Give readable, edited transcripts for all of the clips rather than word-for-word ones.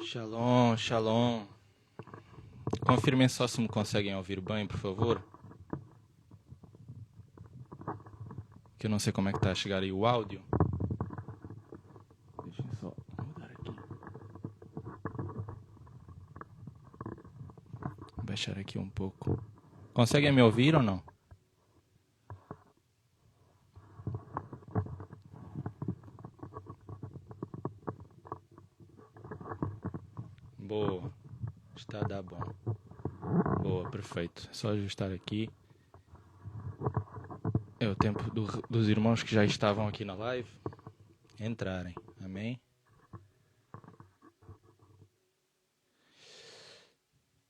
Shalom, shalom. Confirmem só se me conseguem ouvir bem, por favor. Que eu não sei como é que está a chegar aí o áudio. Deixa eu só mudar aqui. Vou baixar aqui um pouco. Conseguem me ouvir ou não? Boa. Está a dar bom. Boa, perfeito. É só ajustar aqui. É o tempo dos irmãos que já estavam aqui na live entrarem. Amém?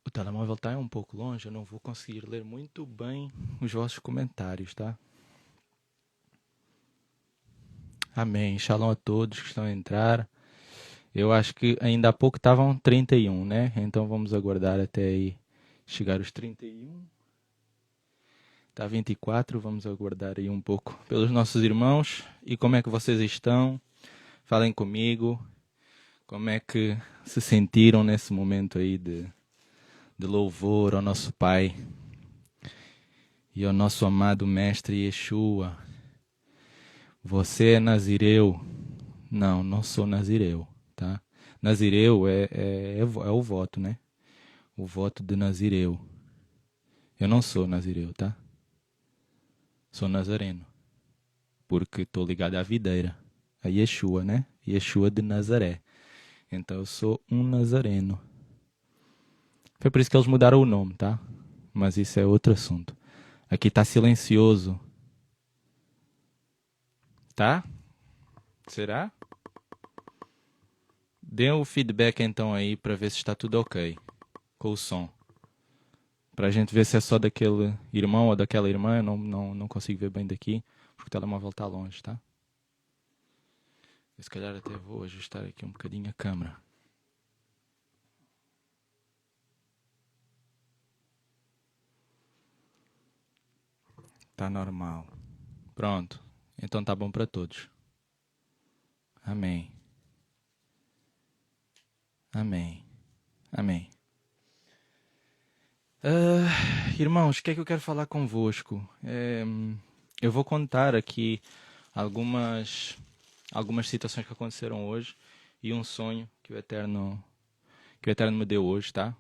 O telemóvel está um pouco longe, eu não vou conseguir ler muito bem os vossos comentários, tá? Amém. Shalom a todos que estão a entrar. Eu acho que ainda há pouco estavam 31, né? Então vamos aguardar até aí chegar os 31. Tá 24, vamos aguardar aí um pouco pelos nossos irmãos. E como é que vocês estão? Falem comigo. Como é que se sentiram nesse momento aí de louvor ao nosso Pai e ao nosso amado Mestre Yeshua? Você é nazireu? Não, não sou nazireu, tá? Nazireu é o voto, né? O voto de nazireu. Eu não sou nazireu, tá? Sou nazareno. Porque estou ligado à videira. A Yeshua, né? Yeshua de Nazaré. Então eu sou um nazareno. Foi por isso que eles mudaram o nome, tá? Mas isso é outro assunto. Aqui tá silencioso. Tá? Será? Dê o feedback então aí para ver se está tudo ok com o som. Pra gente ver se é só daquele irmão ou daquela irmã. Eu não consigo ver bem daqui, porque o telemóvel está longe, tá? Se calhar até vou ajustar aqui um bocadinho a câmera. Tá normal. Pronto. Então tá bom para todos. Amém. Amém. Amém. Irmãos, o que é que eu quero falar convosco? Eu vou contar aqui algumas situações que aconteceram hoje e um sonho que o Eterno me deu hoje, tá?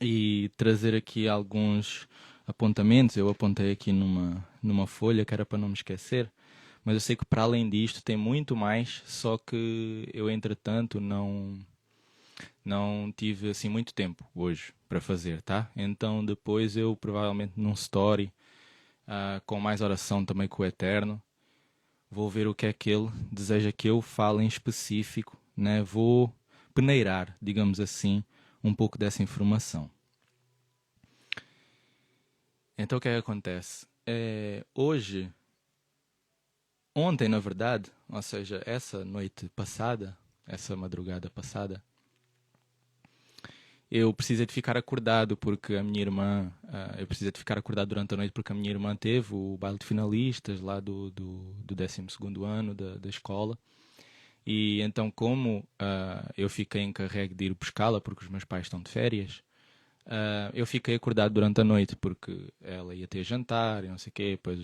E trazer aqui alguns apontamentos. Eu apontei aqui numa folha que era para não me esquecer, mas eu sei que para além disto tem muito mais, só que eu entretanto não tive assim muito tempo hoje para fazer, tá? Então depois eu provavelmente num story com mais oração também com o Eterno vou ver o que é que ele deseja que eu fale em específico, né? Vou peneirar, digamos assim, um pouco dessa informação. Então o que é que acontece? Ontem na verdade, ou seja, essa noite passada, essa madrugada passada, eu precisei de ficar acordado porque a minha irmã, eu precisei de ficar acordado durante a noite porque a minha irmã teve o baile de finalistas lá do 12º ano da escola. E então como eu fiquei encarregue de ir buscá-la porque os meus pais estão de férias, eu fiquei acordado durante a noite porque ela ia ter jantar e não sei o quê, depois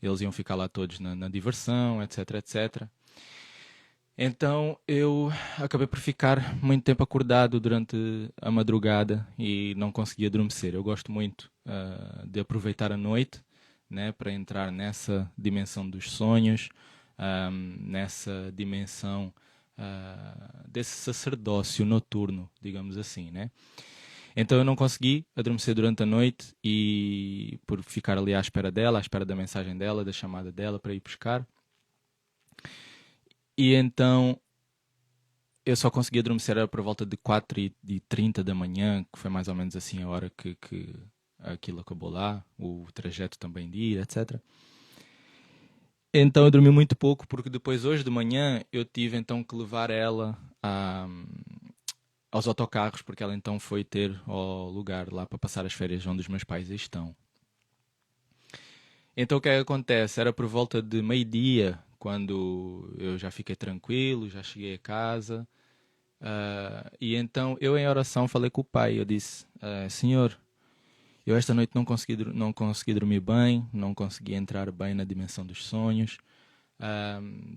eles iam ficar lá todos na diversão, etc, etc. Então eu acabei por ficar muito tempo acordado durante a madrugada e não conseguia adormecer. Eu gosto muito de aproveitar a noite, né, para entrar nessa dimensão dos sonhos, nessa dimensão desse sacerdócio noturno, digamos assim, né? Então eu não consegui adormecer durante a noite e por ficar ali à espera dela, à espera da mensagem dela, da chamada dela para ir buscar. E então eu só consegui adormecer era por volta de 4h30 da manhã, que foi mais ou menos assim a hora que aquilo acabou lá, o trajeto também de ir, etc. Então eu dormi muito pouco, porque depois hoje de manhã eu tive então que levar ela aos autocarros, porque ela então foi ter ao lugar lá para passar as férias onde os meus pais estão. Então o que é que acontece? Era por volta de meio-dia, quando eu já fiquei tranquilo, já cheguei a casa. E então eu em oração falei com o pai. Eu disse, Senhor, eu esta noite não consegui dormir bem, não consegui entrar bem na dimensão dos sonhos.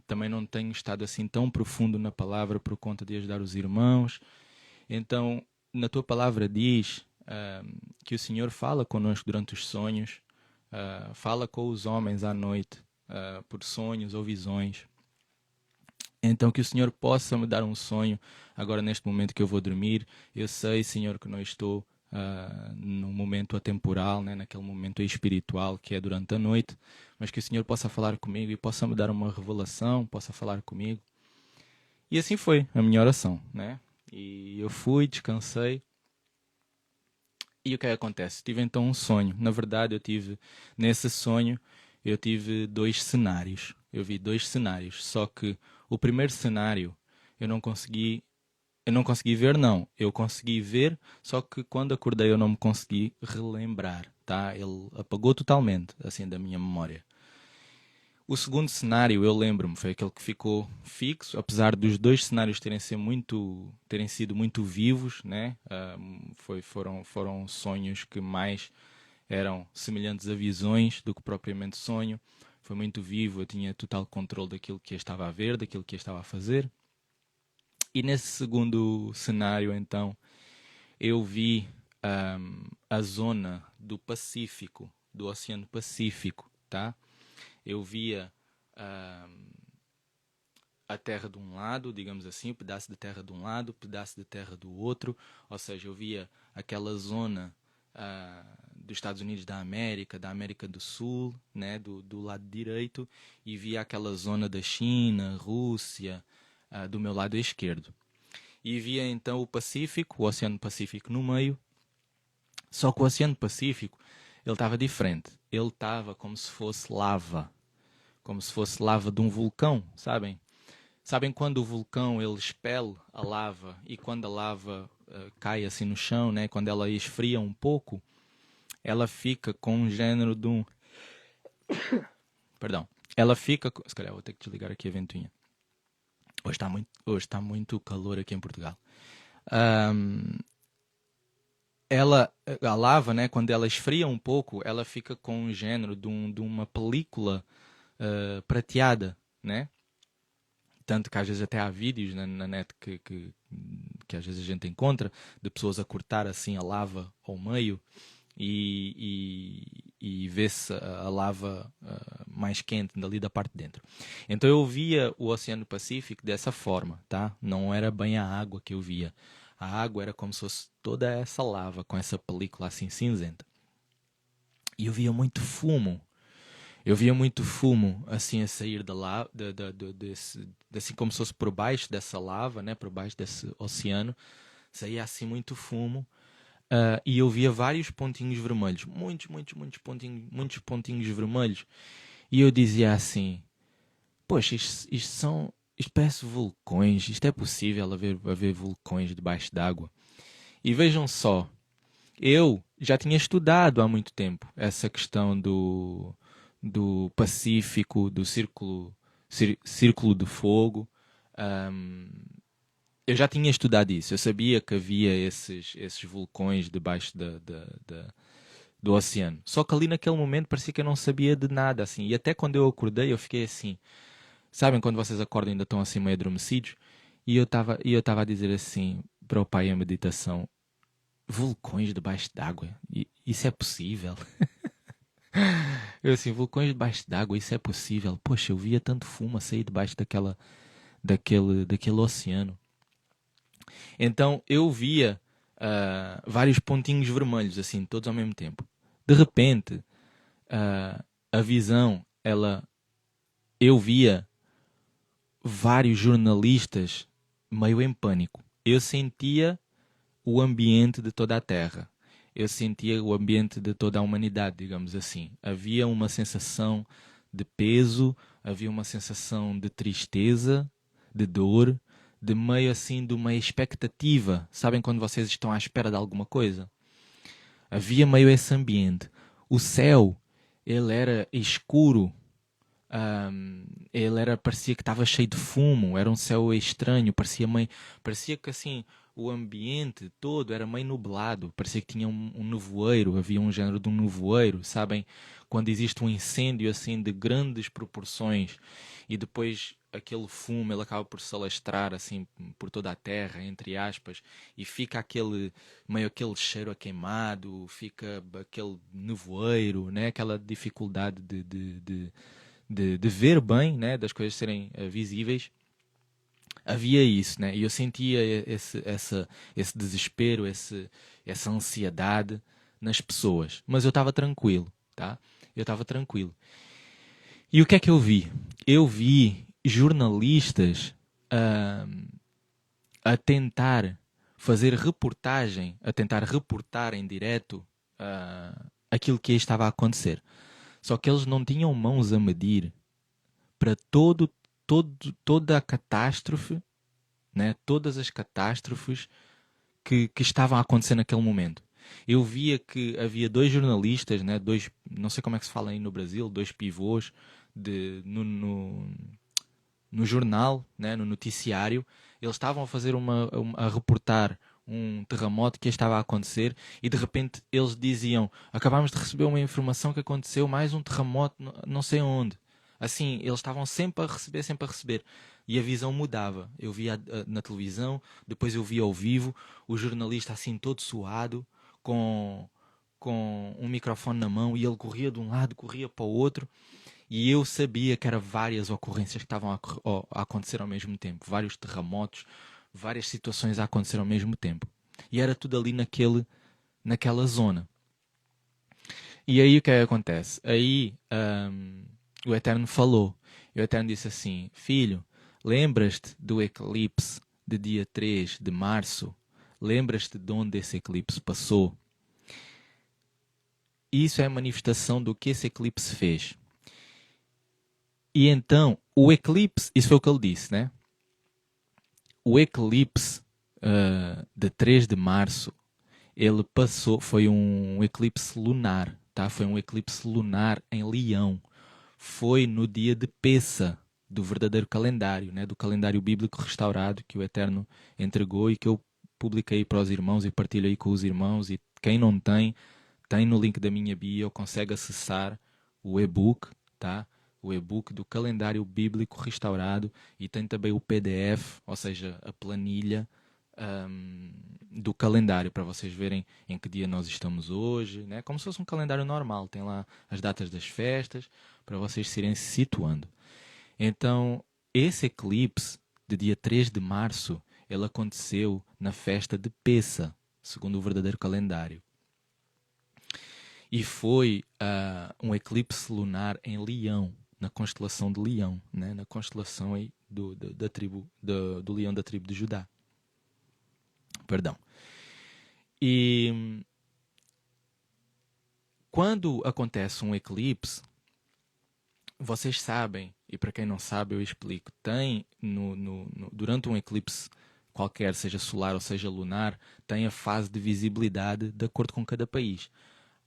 Também não tenho estado assim tão profundo na palavra por conta de ajudar os irmãos. Então, na tua palavra diz que o Senhor fala conosco durante os sonhos, fala com os homens à noite, por sonhos ou visões. Então, que o Senhor possa me dar um sonho agora neste momento que eu vou dormir. Eu sei, Senhor, que não estou no momento atemporal, né, naquele momento espiritual que é durante a noite, mas que o Senhor possa falar comigo e possa me dar uma revelação, possa falar comigo. E assim foi a minha oração, né? E eu fui, descansei. E o que é que acontece? Tive então um sonho. Na verdade, nesse sonho, eu tive dois cenários. Eu vi dois cenários, só que o primeiro cenário eu não consegui ver, não. Eu consegui ver, só que quando acordei eu não me consegui relembrar, tá? Ele apagou totalmente, assim, da minha memória. O segundo cenário, eu lembro-me, foi aquele que ficou fixo, apesar dos dois cenários terem sido muito vivos, né? Foram sonhos que mais eram semelhantes a visões do que propriamente sonho. Foi muito vivo, eu tinha total controle daquilo que eu estava a ver, daquilo que eu estava a fazer. E nesse segundo cenário, então, eu vi a zona do Pacífico, do Oceano Pacífico, tá? Eu via a terra de um lado, digamos assim, um pedaço de terra de um lado, um pedaço de terra do outro, ou seja, eu via aquela zona dos Estados Unidos da América do Sul, né, do lado direito, e via aquela zona da China, Rússia, do meu lado esquerdo. E via então o Pacífico, o Oceano Pacífico no meio, só que o Oceano Pacífico, ele estava diferente. Ele estava como se fosse lava de um vulcão, sabem? Sabem quando o vulcão ele expele a lava e quando a lava cai assim no chão, né? Quando ela esfria um pouco, ela fica com um género de um... Perdão. Ela fica... Se calhar vou ter que desligar aqui a ventoinha. Hoje está muito calor aqui em Portugal. A lava, né, quando ela esfria um pouco, ela fica com um género de uma película prateada, né? Tanto que às vezes até há vídeos na net que às vezes a gente encontra de pessoas a cortar assim a lava ao meio e vê-se a lava mais quente dali da parte de dentro. Então eu via o Oceano Pacífico dessa forma, tá? Não era bem a água que eu via. A água era como se fosse toda essa lava com essa película assim cinzenta. E eu via muito fumo. Eu via muito fumo assim a sair da lava, assim como se fosse por baixo dessa lava, né? Por baixo desse oceano. Saía assim muito fumo. E eu via vários pontinhos vermelhos. Muitos pontinhos vermelhos. E eu dizia assim, poxa, isto parece vulcões. Isto é possível haver vulcões debaixo d'água. E vejam só, eu já tinha estudado há muito tempo essa questão do Pacífico, do círculo de fogo. Eu já tinha estudado isso. Eu sabia que havia esses vulcões debaixo do oceano. Só que ali naquele momento parecia que eu não sabia de nada, assim. E até quando eu acordei, eu fiquei assim. Sabem quando vocês acordam e ainda estão assim meio adormecidos? E eu estava a dizer assim para o pai em meditação: vulcões debaixo d'água? Isso é possível? Eu assim, vulcões debaixo d'água, isso é possível? Poxa, eu via tanto fumo a sair debaixo daquele oceano. Então eu via vários pontinhos vermelhos, assim, todos ao mesmo tempo. De repente, a visão, eu via vários jornalistas meio em pânico. Eu sentia o ambiente de toda a Terra. Eu sentia o ambiente de toda a humanidade, digamos assim. Havia uma sensação de peso, havia uma sensação de tristeza, de dor, de meio assim, de uma expectativa. Sabem quando vocês estão à espera de alguma coisa? Havia meio esse ambiente. O céu, ele era escuro, Ele parecia que estava cheio de fumo, era um céu estranho, parecia que assim o ambiente todo era meio nublado, parecia que tinha um nevoeiro, havia um género de um nevoeiro, sabem? Quando existe um incêndio assim de grandes proporções e depois aquele fumo ele acaba por se alastrar assim por toda a terra, entre aspas, e fica meio aquele cheiro a queimado, fica aquele nevoeiro, né? Aquela dificuldade de ver bem, né? Das coisas serem visíveis. Havia isso, né? E eu sentia esse desespero, essa ansiedade nas pessoas. Mas eu estava tranquilo, tá? Eu estava tranquilo. E o que é que eu vi? Eu vi jornalistas ah, a tentar fazer reportagem, a tentar reportar em direto aquilo que estava a acontecer. Só que eles não tinham mãos a medir para toda a catástrofe, né? Todas as catástrofes que estavam a acontecer naquele momento. Eu via que havia dois jornalistas, né? Dois, não sei como é que se fala aí no Brasil, dois pivôs no jornal, né? No noticiário. Eles estavam a fazer a reportar um terremoto que estava a acontecer e de repente eles diziam: acabámos de receber uma informação que aconteceu mais um terremoto não sei onde. Assim, eles estavam sempre a receber, sempre a receber. E a visão mudava. Eu via na televisão, depois eu via ao vivo, o jornalista assim todo suado, com, com um microfone na mão, e ele corria de um lado, corria para o outro, e eu sabia que eram várias ocorrências que estavam a acontecer ao mesmo tempo, vários terremotos, várias situações a acontecer ao mesmo tempo. E era tudo ali naquela zona. E aí o que é que acontece? Aí o Eterno falou. E o Eterno disse assim: Filho, lembras-te do eclipse de dia 3 de março? Lembras-te de onde esse eclipse passou? Isso é a manifestação do que esse eclipse fez. E então, o eclipse, isso foi o que ele disse, né? O eclipse de 3 de março, ele passou, foi um eclipse lunar, tá? Foi um eclipse lunar em Leão. Foi no dia de Pessa, do verdadeiro calendário, né? Do calendário bíblico restaurado que o Eterno entregou e que eu publiquei para os irmãos e partilho aí com os irmãos. E quem não tem, tem no link da minha bio, consegue acessar o e-book, tá? O e-book do calendário bíblico restaurado e tem também o PDF, ou seja, a planilha do calendário para vocês verem em que dia nós estamos hoje, né? Como se fosse um calendário normal, tem lá as datas das festas para vocês se irem se situando. Então, esse eclipse de dia 3 de março, ele aconteceu na festa de Pessa, segundo o verdadeiro calendário. E foi um eclipse lunar em Leão, na constelação de Leão, né? Na constelação aí da tribo, do leão da tribo de Judá. Perdão. E quando acontece um eclipse, vocês sabem, e para quem não sabe eu explico, tem durante um eclipse qualquer, seja solar ou seja lunar, tem a fase de visibilidade de acordo com cada país.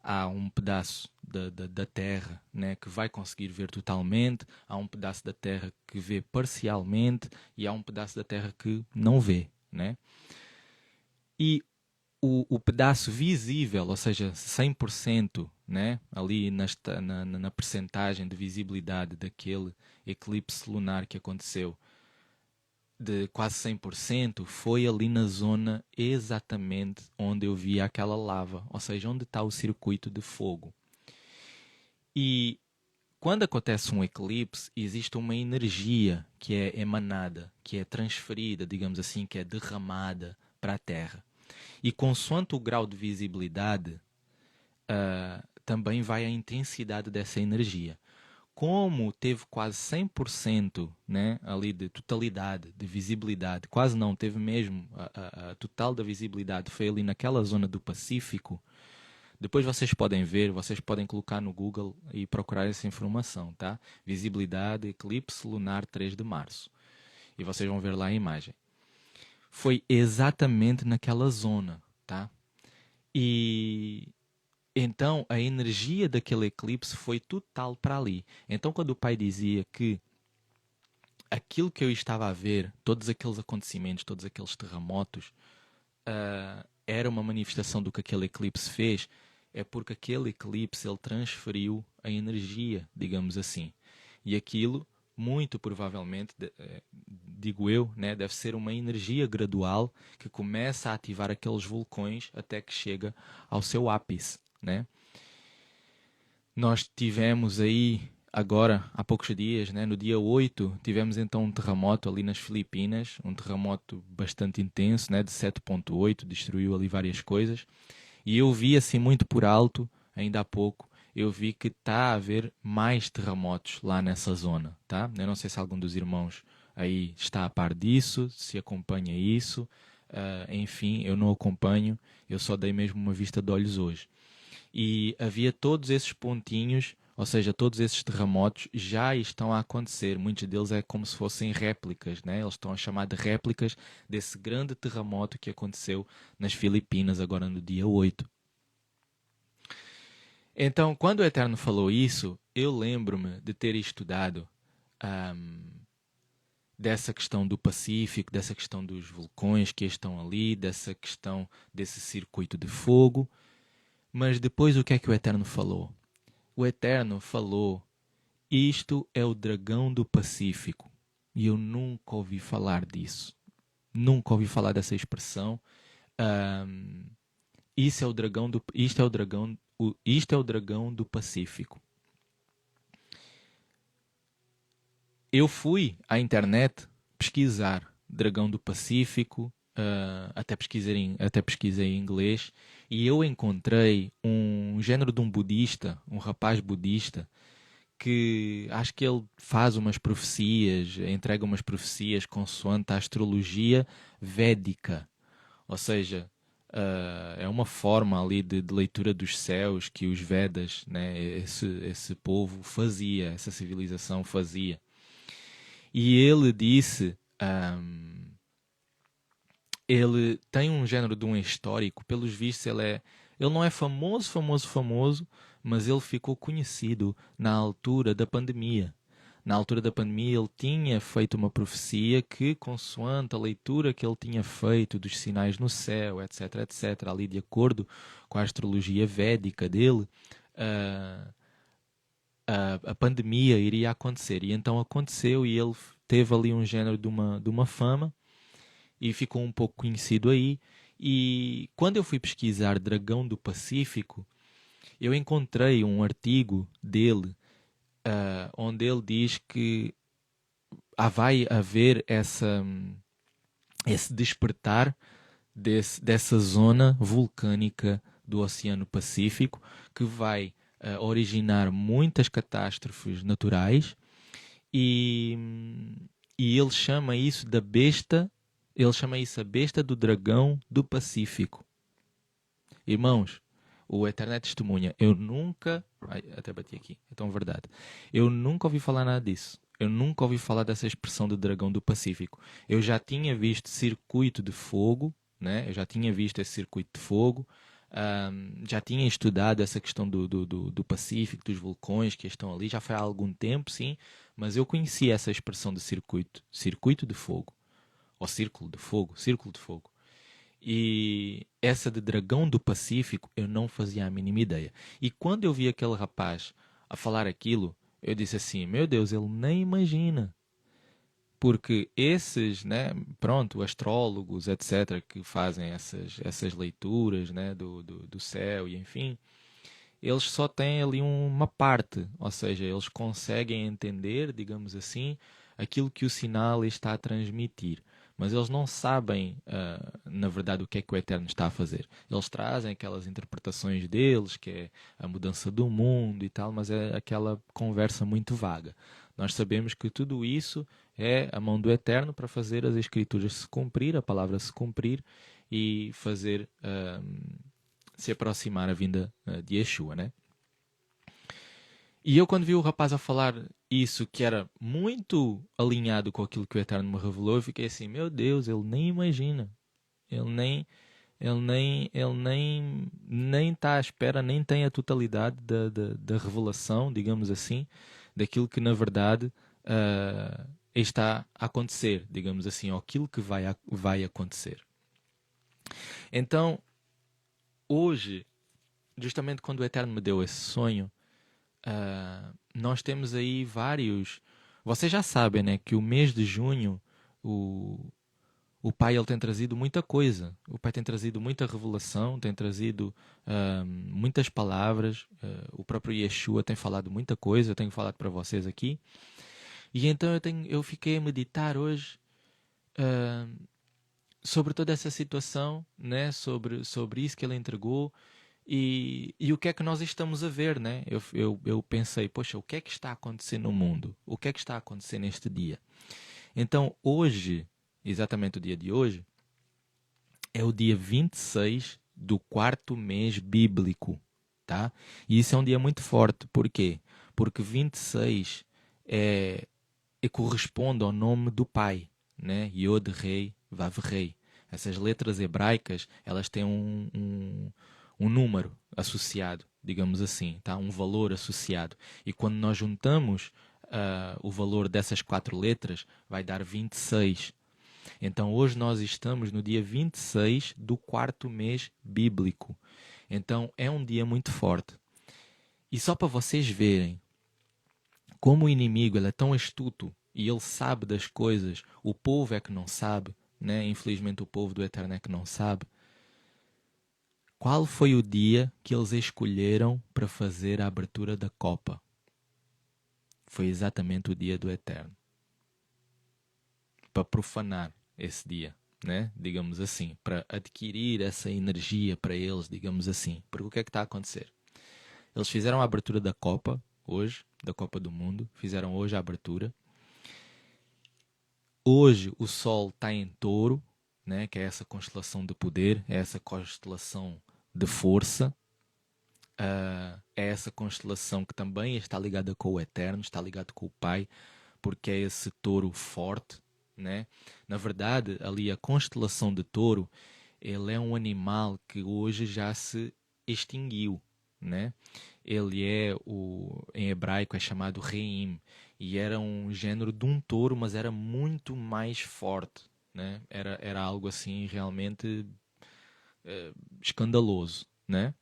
Há um pedaço da Terra, né, que vai conseguir ver totalmente, há um pedaço da Terra que vê parcialmente e há um pedaço da Terra que não vê, né? E o pedaço visível, ou seja, 100%, né, ali na percentagem de visibilidade daquele eclipse lunar que aconteceu, de quase 100%, foi ali na zona exatamente onde eu vi aquela lava, ou seja, onde está o circuito de fogo. E quando acontece um eclipse, existe uma energia que é emanada, que é transferida, digamos assim, que é derramada para a Terra. E consoante o grau de visibilidade, também vai a intensidade dessa energia. Como teve quase 100%, né, ali de totalidade, de visibilidade, quase não, teve mesmo a total da visibilidade, foi ali naquela zona do Pacífico. Depois vocês podem ver, vocês podem colocar no Google e procurar essa informação, tá? Visibilidade, eclipse lunar 3 de março. E vocês vão ver lá a imagem. Foi exatamente naquela zona, tá? E Então, a energia daquele eclipse foi total para ali. Então, quando o pai dizia que aquilo que eu estava a ver, todos aqueles acontecimentos, todos aqueles terremotos, era uma manifestação do que aquele eclipse fez, é porque aquele eclipse ele transferiu a energia, digamos assim. E aquilo, muito provavelmente, digo eu, né, deve ser uma energia gradual que começa a ativar aqueles vulcões até que chega ao seu ápice, né? Nós tivemos aí, agora, há poucos dias, né, no dia 8 tivemos então um terremoto ali nas Filipinas, um terremoto bastante intenso, né, de 7,8, destruiu ali várias coisas. E eu vi assim muito por alto, ainda há pouco, eu vi que está a haver mais terremotos lá nessa zona, tá? Eu não sei se algum dos irmãos aí está a par disso, se acompanha isso. Enfim, eu não acompanho, eu só dei mesmo uma vista de olhos hoje. E havia todos esses pontinhos, ou seja, todos esses terremotos já estão a acontecer. Muitos deles é como se fossem réplicas, né? Eles estão a chamar de réplicas desse grande terremoto que aconteceu nas Filipinas agora no dia 8. Então, quando o Eterno falou isso, eu lembro-me de ter estudado ahm, dessa questão do Pacífico, dessa questão dos vulcões que estão ali, dessa questão desse circuito de fogo. Mas depois o que é que o Eterno falou? O Eterno falou: isto é o dragão do Pacífico. E eu nunca ouvi falar disso. Nunca ouvi falar dessa expressão. Ahm, Isso é o dragão do, isto é o dragão, isto é o dragão do Pacífico. Eu fui à internet pesquisar dragão do Pacífico, até pesquisei em inglês, e eu encontrei um género de um budista, um rapaz budista, que acho que ele faz umas profecias, entrega umas profecias consoante a astrologia védica. Ou seja, é uma forma ali de leitura dos céus que os Vedas, né, esse povo fazia, essa civilização fazia. E ele disse, ele tem um género de um histórico, pelos vistos ele não é famoso, mas ele ficou conhecido na altura da pandemia. Na altura da pandemia, ele tinha feito uma profecia que, consoante a leitura que ele tinha feito dos sinais no céu, etc, etc, ali de acordo com a astrologia védica dele, ah, a pandemia iria acontecer. E então aconteceu e ele teve ali um género de uma fama e ficou um pouco conhecido aí. E quando eu fui pesquisar Dragão do Pacífico, eu encontrei um artigo dele onde ele diz que vai haver esse despertar dessa zona vulcânica do Oceano Pacífico que vai originar muitas catástrofes naturais e, e ele chama isso da besta, ele chama isso a besta do dragão do Pacífico. Irmãos, o Eterno é testemunha. Eu nunca. Ai, até bati aqui. Então, verdade. Eu nunca ouvi falar nada disso. Eu nunca ouvi falar dessa expressão de dragão do Pacífico. Eu já tinha visto circuito de fogo, né? Eu já tinha visto esse circuito de fogo. Já tinha estudado essa questão do Pacífico, dos vulcões que estão ali. Já foi há algum tempo, sim. Mas eu conhecia essa expressão de circuito de fogo. Ou círculo de fogo. E essa de Dragão do Pacífico eu não fazia a mínima ideia. E quando eu vi aquele rapaz a falar aquilo, eu disse assim: meu Deus, ele nem imagina. Porque esses, né, pronto, astrólogos, etc., que fazem essas leituras, né, do céu e enfim, eles só têm ali uma parte, ou seja, eles conseguem entender, digamos assim, aquilo que o sinal está a transmitir. Mas eles não sabem, na verdade, o que é que o Eterno está a fazer. Eles trazem aquelas interpretações deles, que é a mudança do mundo e tal, mas é aquela conversa muito vaga. Nós sabemos que tudo isso é a mão do Eterno para fazer as Escrituras se cumprir, a palavra se cumprir e fazer se aproximar a vinda de Yeshua, né? E eu quando vi o rapaz a falar isso, que era muito alinhado com aquilo que o Eterno me revelou, eu fiquei assim, meu Deus, ele nem imagina. Ele nem, nem está à espera, nem tem a totalidade da revelação, digamos assim, daquilo que na verdade está a acontecer, digamos assim, ou aquilo que vai acontecer. Então, hoje, justamente quando o Eterno me deu esse sonho, nós temos aí vários. Vocês já sabem, né, que o mês de junho, o Pai ele tem trazido muita coisa. O Pai tem trazido muita revelação, tem trazido muitas palavras. O próprio Yeshua tem falado muita coisa. Eu tenho falado para vocês aqui. E então eu fiquei a meditar hoje sobre toda essa situação, né? Sobre isso que ele entregou. E o que é que nós estamos a ver, né? Eu pensei, poxa, o que é que está a acontecer no mundo? O que é que está a acontecer neste dia? Então, hoje, exatamente o dia de hoje, é o dia 26 do quarto mês bíblico, tá? E isso é um dia muito forte. Por quê? Porque 26 corresponde ao nome do Pai, né? Yod, Rei, Vav, Rei. Essas letras hebraicas, elas têm um número associado, digamos assim, tá? Um valor associado. E quando nós juntamos o valor dessas 4 letras, vai dar 26. Então hoje nós estamos no dia 26 do quarto mês bíblico. Então é um dia muito forte. E só para vocês verem como o inimigo ele é tão astuto e ele sabe das coisas, o povo é que não sabe, né? Infelizmente o povo do Eterno é que não sabe. Qual foi o dia que eles escolheram para fazer a abertura da Copa? Foi exatamente o dia do Eterno. Para profanar esse dia, né? Digamos assim, para adquirir essa energia para eles, digamos assim. Porque o que é que está a acontecer? Eles fizeram a abertura da Copa hoje, da Copa do Mundo, fizeram hoje a abertura. Hoje o Sol está em Touro, né? Que é essa constelação de poder, é essa constelação de força. É essa constelação que também está ligada com o Eterno, está ligado com o Pai, porque é esse touro forte, né? Na verdade, ali a constelação de Touro, ele é um animal que hoje já se extinguiu, né? Ele em hebraico é chamado Reim, e era um gênero de um touro, mas era muito mais forte, né? Era algo assim realmente escandaloso, né?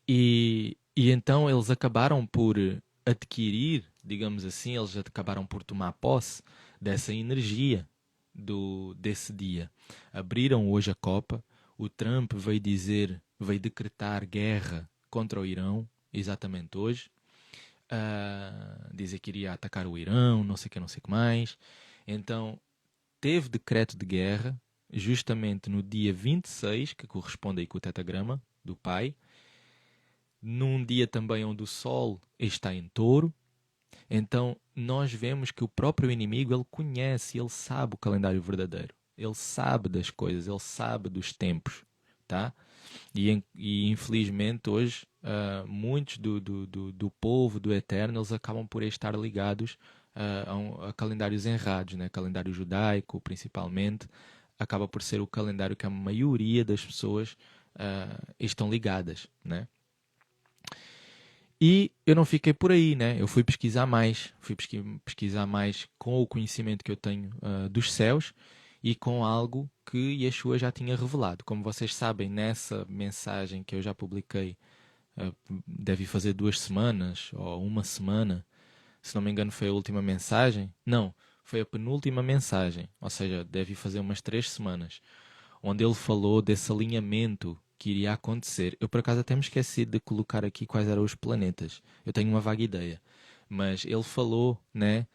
E então eles acabaram por adquirir, digamos assim, eles acabaram por tomar posse dessa energia desse dia. Abriram hoje a Copa. O Trump veio decretar guerra contra o Irão, exatamente hoje. Dizer que iria atacar o Irão, não sei o que, não sei o que mais. Então, teve decreto de guerra, justamente no dia 26, que corresponde aí com o tetagrama do Pai, num dia também onde o Sol está em Touro. Então nós vemos que o próprio inimigo ele conhece, ele sabe o calendário verdadeiro, ele sabe das coisas, ele sabe dos tempos, tá? E infelizmente hoje muitos do povo do Eterno eles acabam por estar ligados a calendários errados, né? Calendário judaico principalmente acaba por ser o calendário que a maioria das pessoas estão ligadas, né? E eu não fiquei por aí, né? Eu fui pesquisar mais com o conhecimento que eu tenho dos céus e com algo que Yeshua já tinha revelado. Como vocês sabem, nessa mensagem que eu já publiquei, deve fazer 2 semanas ou uma semana, se não me engano foi a última mensagem. Não, foi a penúltima mensagem, ou seja, deve fazer umas 3 semanas, onde ele falou desse alinhamento que iria acontecer. Eu por acaso até me esqueci de colocar aqui quais eram os planetas. Eu tenho uma vaga ideia. Mas ele falou, né,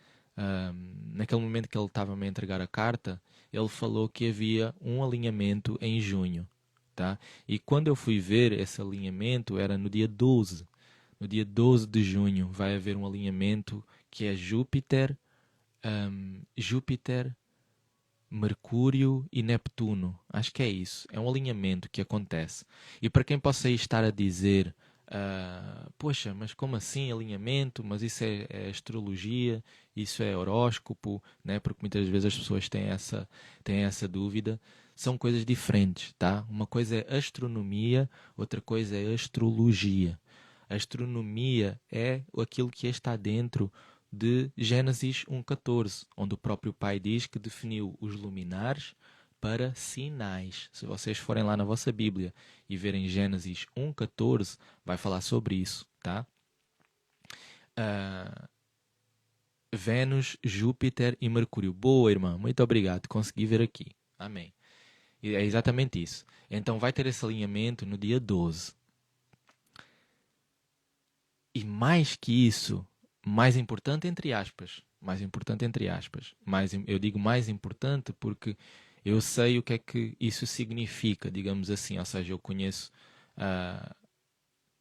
naquele momento que ele estava-me a entregar a carta, ele falou que havia um alinhamento em junho. Tá? E quando eu fui ver esse alinhamento, era no dia 12. No dia 12 de junho vai haver um alinhamento que é Júpiter, Mercúrio e Neptuno. Acho que é isso. É um alinhamento que acontece. E para quem possa estar a dizer, poxa, mas como assim alinhamento? Mas isso é astrologia, isso é horóscopo, né? Porque muitas vezes as pessoas têm essa dúvida. são coisas diferentes, tá? Uma coisa é astronomia, outra coisa é astrologia. A astronomia é aquilo que está dentro de Gênesis 1:14, onde o próprio Pai diz que definiu os luminares para sinais. Se vocês forem lá na vossa Bíblia e verem Gênesis 1:14, vai falar sobre isso, tá? Vênus, Júpiter e Mercúrio. Boa, irmã. Muito obrigado. Consegui ver aqui. Amém. E é exatamente isso. Então vai ter esse alinhamento no dia 12. E mais que isso, mais importante entre aspas, eu digo mais importante porque eu sei o que é que isso significa, digamos assim, ou seja, eu conheço,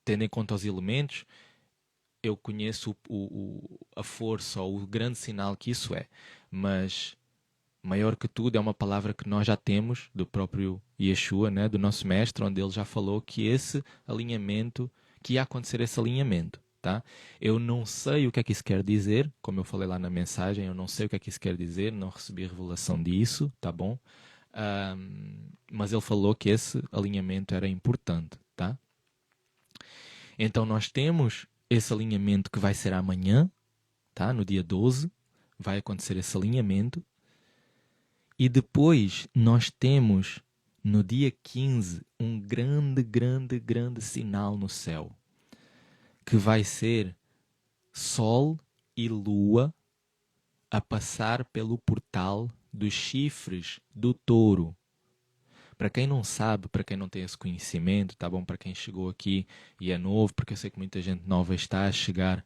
tendo em conta os elementos, eu conheço a força ou o grande sinal que isso é, mas maior que tudo é uma palavra que nós já temos do próprio Yeshua, né, do nosso mestre, onde ele já falou que esse alinhamento, que ia acontecer esse alinhamento, tá? Eu não sei o que é que isso quer dizer, como eu falei lá na mensagem, eu não sei o que é que isso quer dizer, não recebi revelação disso, tá bom? Mas ele falou que esse alinhamento era importante, tá? Então nós temos esse alinhamento que vai ser amanhã, tá? No dia 12, vai acontecer esse alinhamento. E depois nós temos, no dia 15, um grande sinal no céu, que vai ser Sol e Lua a passar pelo portal dos chifres do touro. Para quem não sabe, para quem não tem esse conhecimento, tá bom? Para quem chegou aqui e é novo, porque eu sei que muita gente nova está a chegar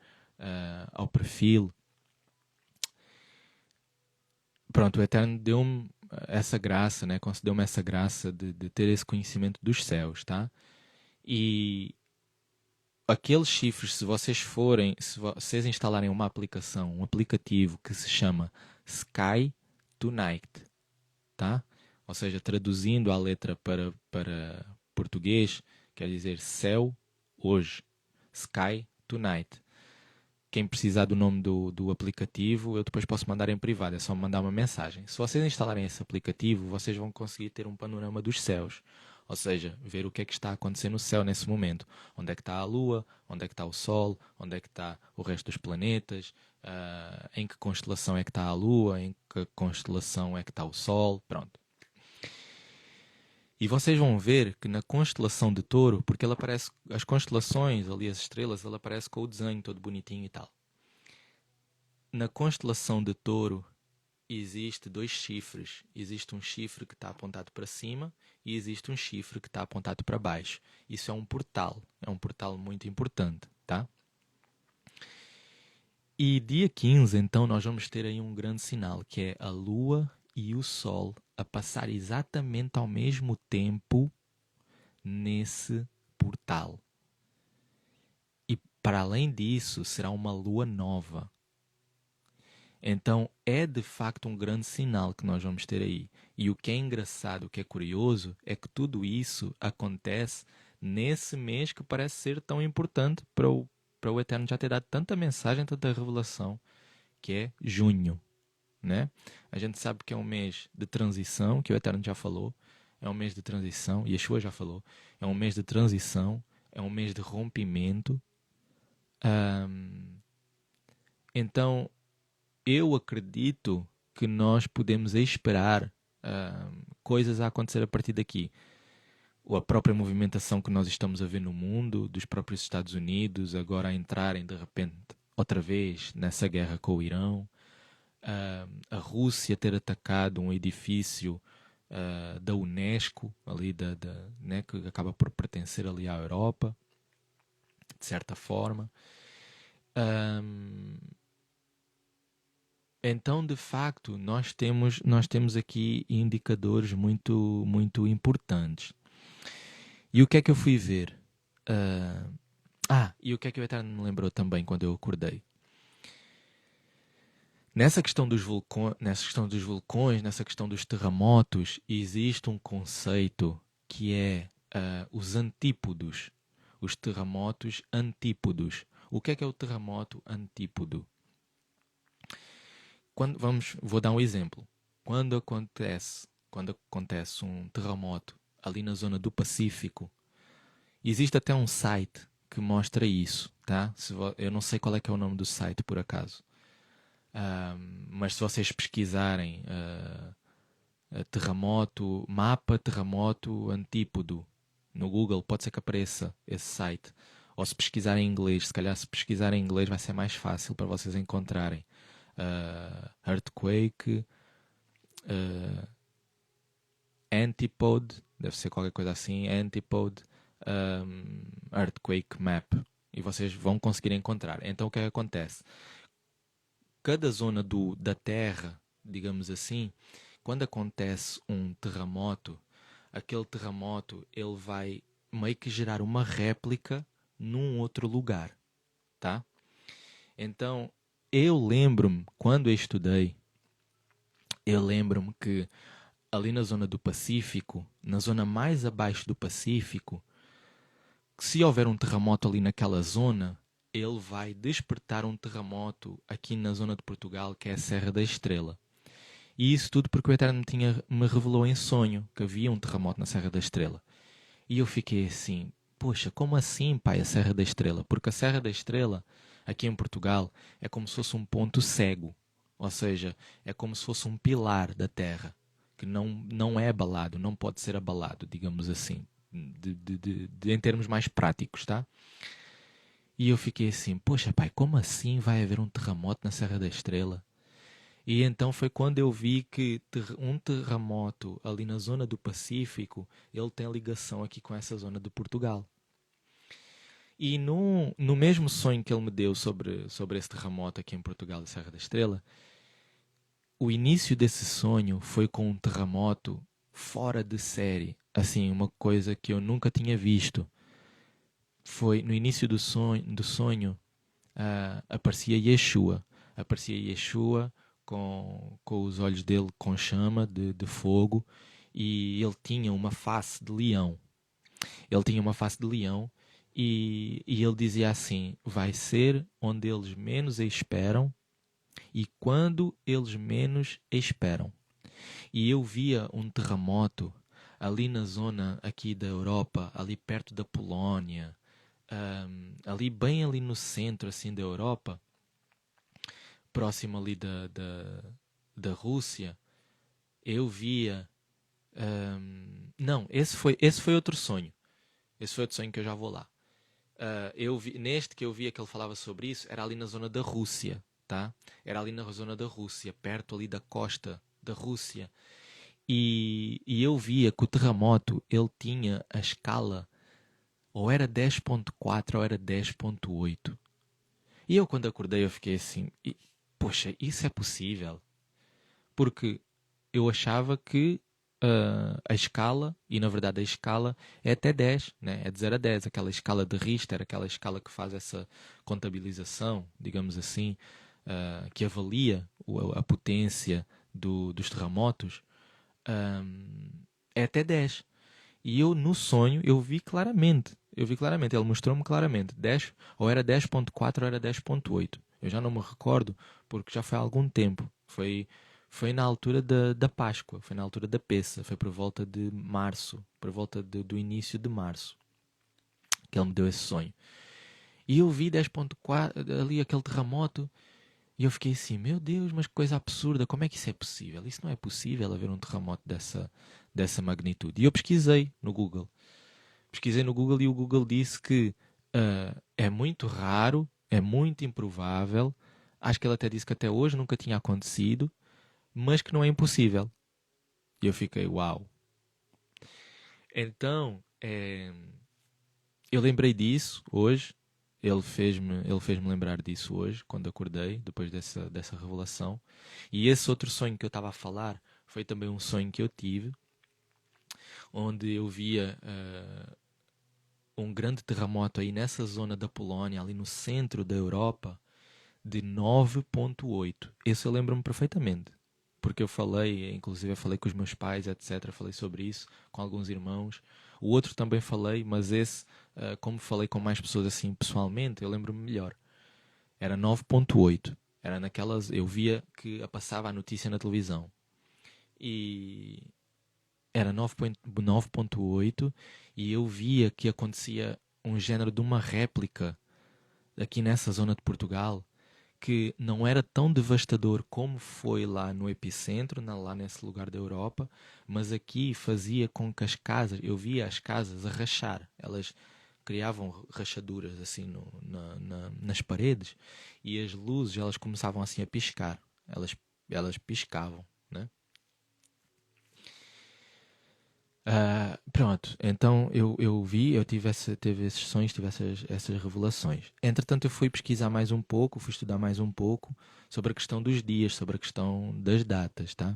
ao perfil. Pronto, o Eterno deu-me essa graça, né? Concedeu-me essa graça de ter esse conhecimento dos céus, tá? E aqueles chifres, se vocês instalarem uma aplicação, um aplicativo que se chama Sky Tonight, tá? Ou seja, traduzindo a letra para português, quer dizer céu hoje. Sky Tonight. Quem precisar do nome do aplicativo, eu depois posso mandar em privado, é só mandar uma mensagem. Se vocês instalarem esse aplicativo, vocês vão conseguir ter um panorama dos céus. Ou seja, ver o que é que está acontecendo no céu nesse momento. Onde é que está a Lua, onde é que está o Sol, onde é que está o resto dos planetas, em que constelação é que está a Lua, em que constelação é que está o Sol, pronto. E vocês vão ver que na constelação de Touro, porque ela aparece, as constelações, ali as estrelas, ela aparece com o desenho todo bonitinho e tal. Na constelação de Touro existe dois chifres. Existe um chifre que está apontado para cima e existe um chifre que está apontado para baixo. Isso é um portal muito importante, tá? E dia 15, então, nós vamos ter aí um grande sinal, que é a Lua e o Sol a passar exatamente ao mesmo tempo nesse portal. E para além disso, será uma lua nova. Então é de facto um grande sinal que nós vamos ter aí. E o que é engraçado, o que é curioso, é que tudo isso acontece nesse mês que parece ser tão importante para o Eterno já ter dado tanta mensagem, tanta revelação, que é junho. Né? A gente sabe que é um mês de transição, que o Eterno já falou, é um mês de transição, Yeshua já falou, é um mês de transição, é um mês de rompimento. Então, eu acredito que nós podemos esperar coisas a acontecer a partir daqui. A própria movimentação que nós estamos a ver no mundo, dos próprios Estados Unidos, agora a entrarem de repente outra vez nessa guerra com o Irão, a Rússia ter atacado um edifício da Unesco, ali né, que acaba por pertencer ali à Europa, de certa forma. Então, de facto, nós temos aqui indicadores muito importantes. E o que é que eu fui ver? E o que é que o Eterno me lembrou também quando eu acordei? Nessa questão dos vulcões, nessa questão dos terremotos, existe um conceito que é os antípodos, os terremotos antípodos. O que é o terremoto antípodo? Vou dar um exemplo. Quando quando acontece um terremoto ali na zona do Pacífico, existe até um site que mostra isso, tá? Eu não sei qual é que é o nome do site, por acaso. Mas se vocês pesquisarem mapa terremoto Antípodo no Google, pode ser que apareça esse site. Ou se pesquisar em inglês, se calhar se pesquisar em inglês vai ser mais fácil para vocês encontrarem. Earthquake, Antipode, deve ser qualquer coisa assim, Antipode, Earthquake Map. E vocês vão conseguir encontrar. Então o que é que acontece? Cada zona da Terra, digamos assim, quando acontece um terremoto, aquele terremoto ele vai meio que gerar uma réplica num outro lugar, tá? Então, eu lembro-me, quando eu estudei, eu lembro-me que ali na zona do Pacífico, na zona mais abaixo do Pacífico, que se houver um terremoto ali naquela zona, ele vai despertar um terremoto aqui na zona de Portugal, que é a Serra da Estrela. E isso tudo porque o Eterno me revelou em sonho que havia um terremoto na Serra da Estrela. E eu fiquei assim, poxa, como assim, pai, a Serra da Estrela? Porque a Serra da Estrela, aqui em Portugal, é como se fosse um ponto cego. Ou seja, é como se fosse um pilar da Terra, que não é abalado, não pode ser abalado, digamos assim, em termos mais práticos, tá? E eu fiquei assim, poxa, pai, como assim vai haver um terremoto na Serra da Estrela? E então foi quando eu vi que um terremoto ali na zona do Pacífico, ele tem ligação aqui com essa zona de Portugal. E no mesmo sonho que ele me deu sobre esse terremoto aqui em Portugal, da Serra da Estrela, o início desse sonho foi com um terremoto fora de série. Assim, uma coisa que eu nunca tinha visto. Foi no início do sonho aparecia Yeshua. Aparecia Yeshua com os olhos dele com chama de fogo, e ele tinha uma face de leão. Ele tinha uma face de leão e ele dizia assim: vai ser onde eles menos esperam e quando eles menos esperam. E eu via um terremoto ali na zona aqui da Europa, ali perto da Polónia, ali bem ali no centro assim da Europa, próximo ali da Rússia. Eu via... não, esse foi outro sonho. Esse foi outro sonho que eu já vou lá. Neste que eu via que ele falava sobre isso, era ali na zona da Rússia, tá? Era ali na zona da Rússia, perto ali da costa da Rússia. E eu via que o terremoto, ele tinha a escala, ou era 10.4 ou era 10.8. E eu quando acordei eu fiquei assim, poxa, isso é possível? Porque eu achava que a escala, e na verdade a escala é até 10, né? É de 0 a 10, aquela escala de Richter, aquela escala que faz essa contabilização, digamos assim, que avalia a potência dos terremotos, é até 10. E eu no sonho eu vi claramente, ele mostrou-me claramente, 10, ou era 10.4 ou era 10.8. Eu já não me recordo, porque já foi há algum tempo. Foi na altura da Páscoa, foi na altura da Peça, foi por volta de março, por volta do início de março, que ele me deu esse sonho. E eu vi 10.4, ali aquele terremoto, e eu fiquei assim, meu Deus, mas que coisa absurda, como é que isso é possível? Isso não é possível, haver um terremoto dessa magnitude. E eu pesquisei no Google. Pesquisei no Google e o Google disse que é muito raro, é muito improvável, acho que ele até disse que até hoje nunca tinha acontecido, mas que não é impossível. E eu fiquei, uau. Então, eu lembrei disso hoje. Ele fez-me lembrar disso hoje, quando acordei, depois dessa revelação. E esse outro sonho que eu estava a falar foi também um sonho que eu tive, onde eu via um grande terremoto aí nessa zona da Polónia, ali no centro da Europa, de 9.8. Esse eu lembro-me perfeitamente. Porque eu falei, inclusive eu falei com os meus pais, etc. Falei sobre isso com alguns irmãos. O outro também falei, mas esse, como falei com mais pessoas assim pessoalmente, eu lembro-me melhor. Era 9.8. Eu via que passava a notícia na televisão. E era 9.8 e eu via que acontecia um género de uma réplica aqui nessa zona de Portugal que não era tão devastador como foi lá no epicentro, lá nesse lugar da Europa, mas aqui fazia com que as casas, eu via as casas a rachar, elas criavam rachaduras assim nas paredes e as luzes elas começavam assim a piscar, elas piscavam, né? Pronto, então eu tive esses sonhos, tive essas revelações. Entretanto, eu fui pesquisar mais um pouco, fui estudar mais um pouco sobre a questão dos dias, sobre a questão das datas, tá?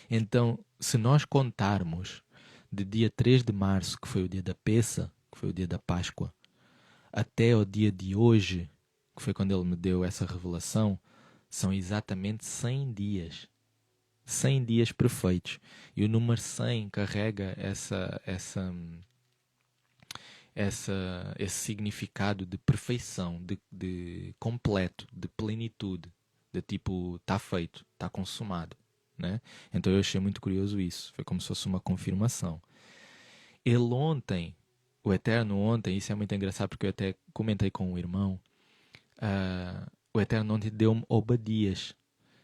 Então, se nós contarmos de dia 3 de março, que foi o dia da Peça, que foi o dia da Páscoa, até o dia de hoje, que foi quando ele me deu essa revelação, são exatamente 100 dias. 100 dias perfeitos. E o número 100 carrega esse significado de perfeição, de completo, de plenitude, de tipo, está feito, está consumado. Né? Então eu achei muito curioso isso. Foi como se fosse uma confirmação. Ele ontem, o Eterno ontem, isso é muito engraçado porque eu até comentei com o irmão, o Eterno ontem deu-me Obadias,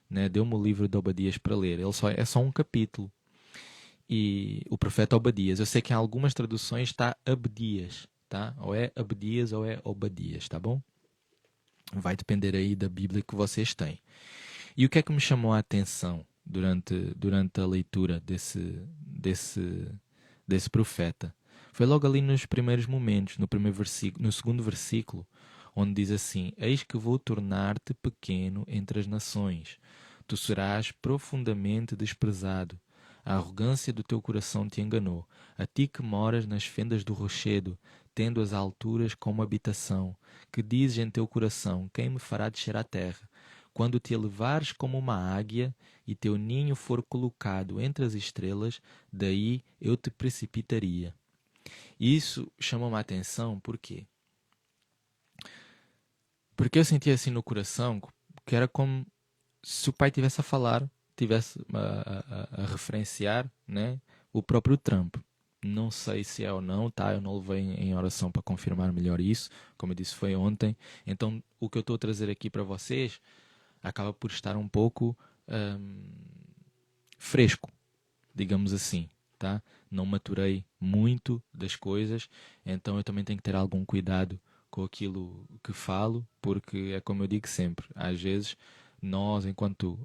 né? Deu-me o livro de Obadias para ler. É só um capítulo. E o profeta Obadias, eu sei que em algumas traduções está Abdias, tá? Ou é Abdias ou é Obadias, tá bom? Vai depender aí da Bíblia que vocês têm. E o que é que me chamou a atenção durante a leitura desse profeta? Foi logo ali nos primeiros momentos, no primeiro versículo, no segundo versículo, onde diz assim: Eis que vou tornar-te pequeno entre as nações. Tu serás profundamente desprezado. A arrogância do teu coração te enganou. A ti que moras nas fendas do rochedo, tendo as alturas como habitação, que dizes em teu coração: Quem me fará descer à terra? Quando te elevares como uma águia e teu ninho for colocado entre as estrelas, daí eu te precipitaria. Isso chamou-me a atenção, por quê? Porque eu sentia assim no coração que era como se o pai tivesse a falar, tivesse a referenciar, né, o próprio Trump. Não sei se é ou não, tá? Eu não levei em oração para confirmar melhor isso. Como eu disse, foi ontem. Então, o que eu estou a trazer aqui para vocês acaba por estar um pouco fresco, digamos assim, tá? Não maturei muito das coisas, então eu também tenho que ter algum cuidado com aquilo que falo, porque é como eu digo sempre, às vezes nós, enquanto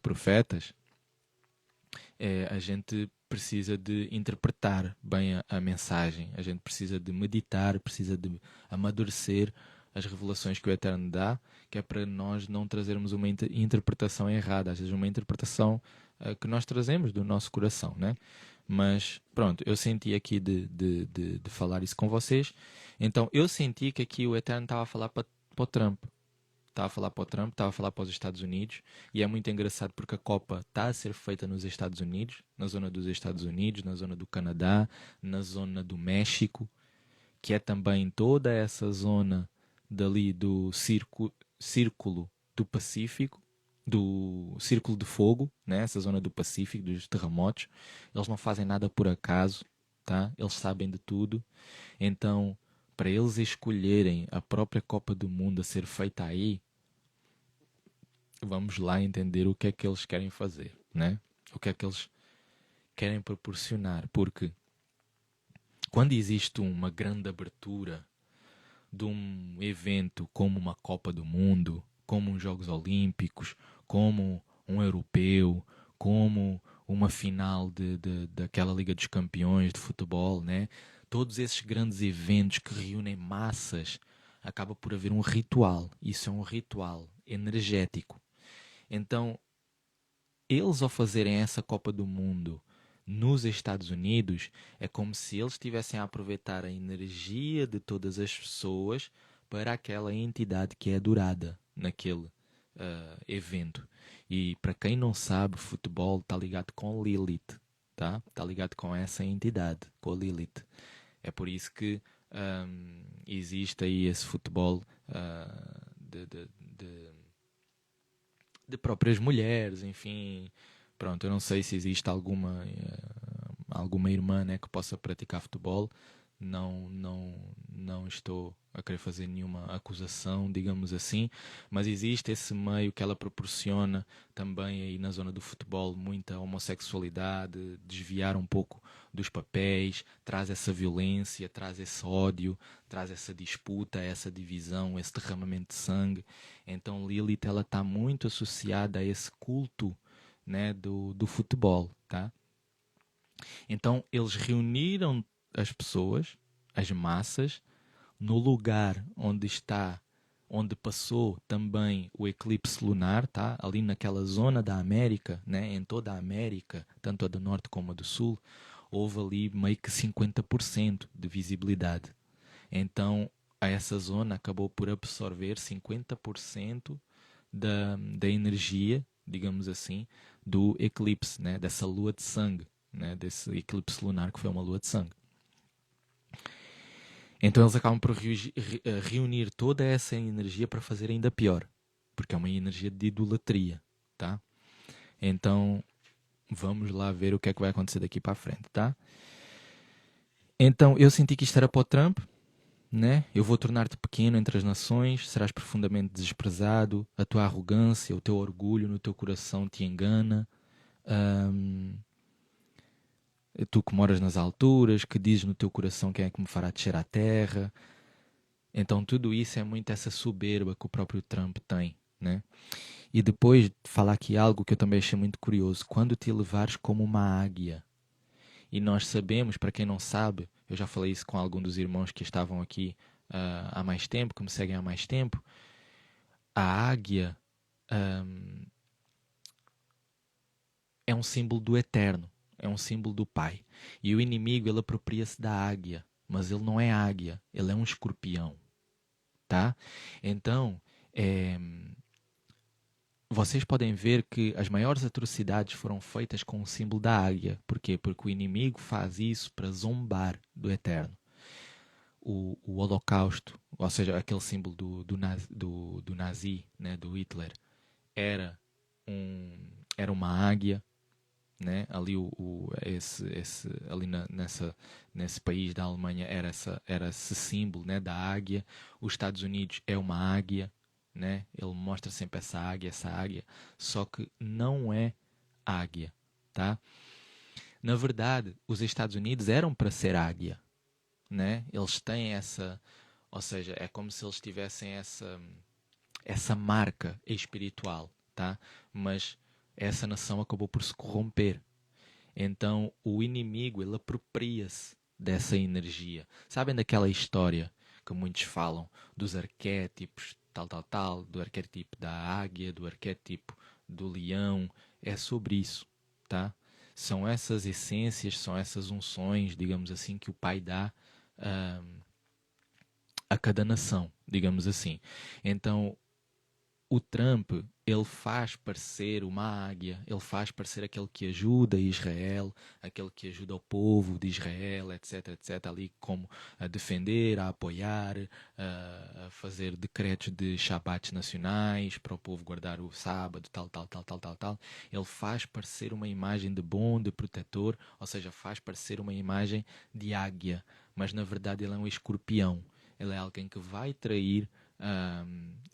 profetas, a gente precisa de interpretar bem a mensagem, a gente precisa de meditar, precisa de amadurecer as revelações que o Eterno dá, que é para nós não trazermos uma interpretação errada, às vezes uma interpretação que nós trazemos do nosso coração, né? Mas pronto, eu senti aqui de falar isso com vocês, então eu senti que aqui o Eterno estava a falar para o Trump, estava a falar para o Trump, estava a falar para os Estados Unidos, e é muito engraçado porque a Copa está a ser feita nos Estados Unidos, na zona dos Estados Unidos, na zona do Canadá, na zona do México, que é também toda essa zona dali do círculo do Pacífico, do Círculo de Fogo, né? Essa zona do Pacífico, dos terremotos. Eles não fazem nada por acaso, tá? Eles sabem de tudo. Então, para eles escolherem a própria Copa do Mundo a ser feita aí, vamos lá entender o que é que eles querem fazer, né? O que é que eles querem proporcionar, porque quando existe uma grande abertura de um evento como uma Copa do Mundo, como uns Jogos Olímpicos, como um europeu, como uma final daquela Liga dos Campeões de futebol, né? Todos esses grandes eventos que reúnem massas, acaba por haver um ritual. Isso é um ritual energético. Então, eles ao fazerem essa Copa do Mundo nos Estados Unidos, é como se eles estivessem a aproveitar a energia de todas as pessoas para aquela entidade que é adorada naquele evento. E para quem não sabe, futebol está ligado com Lilith, tá? Está ligado com essa entidade, com a Lilith. É por isso que existe aí esse futebol de próprias mulheres, enfim, Pronto, eu não sei se existe alguma irmã, né, que possa praticar futebol. Não estou a querer fazer nenhuma acusação, digamos assim, mas existe esse meio que ela proporciona também aí na zona do futebol, muita homossexualidade, desviar um pouco dos papéis, traz essa violência, traz esse ódio, traz essa disputa, essa divisão, esse derramamento de sangue. Então Lilith, ela está muito associada a esse culto, né, do futebol, tá? Então eles reuniram as pessoas, as massas, no lugar onde passou também o eclipse lunar, tá? Ali naquela zona da América, né? Em toda a América, tanto a do norte como a do sul, houve ali meio que 50% de visibilidade. Então, essa zona acabou por absorver 50% da energia, digamos assim, do eclipse, né? Dessa lua de sangue, né? Desse eclipse lunar que foi uma lua de sangue. Então eles acabam por reunir toda essa energia para fazer ainda pior, porque é uma energia de idolatria, tá? Então vamos lá ver o que é que vai acontecer daqui para a frente, tá? Então eu senti que isto era para o Trump, né? Eu vou tornar-te pequeno entre as nações, serás profundamente desprezado, a tua arrogância, o teu orgulho no teu coração te engana. Tu que moras nas alturas, que dizes no teu coração quem é que me fará descer à terra. Então tudo isso é muito essa soberba que o próprio Trump tem, né? E depois de falar aqui algo que eu também achei muito curioso, quando te elevares como uma águia. E nós sabemos, para quem não sabe, eu já falei isso com algum dos irmãos que estavam aqui há mais tempo, que me seguem há mais tempo, a águia é um símbolo do eterno, é um símbolo do Pai. E o inimigo, ele apropria-se da águia, mas ele não é águia, ele é um escorpião. Tá? Então, vocês podem ver que as maiores atrocidades foram feitas com o símbolo da águia. Por quê? Porque o inimigo faz isso para zombar do eterno. O Holocausto, ou seja, aquele símbolo do nazi, né, do Hitler, era uma águia, né? Ali ali nesse país da Alemanha era esse símbolo, né, da águia. Os Estados Unidos é uma águia, né? Ele mostra sempre essa águia, só que não é águia, tá? Na verdade, os Estados Unidos eram para ser águia, né? Eles têm ou seja, é como se eles tivessem essa marca espiritual, tá? Mas essa nação acabou por se corromper. Então o inimigo, ele apropria-se dessa energia. Sabem daquela história que muitos falam dos arquétipos, tal, do arquétipo da águia, do arquétipo do leão? É sobre isso, tá? São essas essências, são essas unções, digamos assim, que o Pai dá a cada nação, digamos assim. Então o Trump, ele faz parecer uma águia, ele faz parecer aquele que ajuda Israel, aquele que ajuda o povo de Israel, etc, etc, ali como a defender, a apoiar, a fazer decretos de Shabbats nacionais para o povo guardar o sábado, tal. Ele faz parecer uma imagem de bom, de protetor, ou seja, faz parecer uma imagem de águia, mas na verdade ele é um escorpião. Ele é alguém que vai trair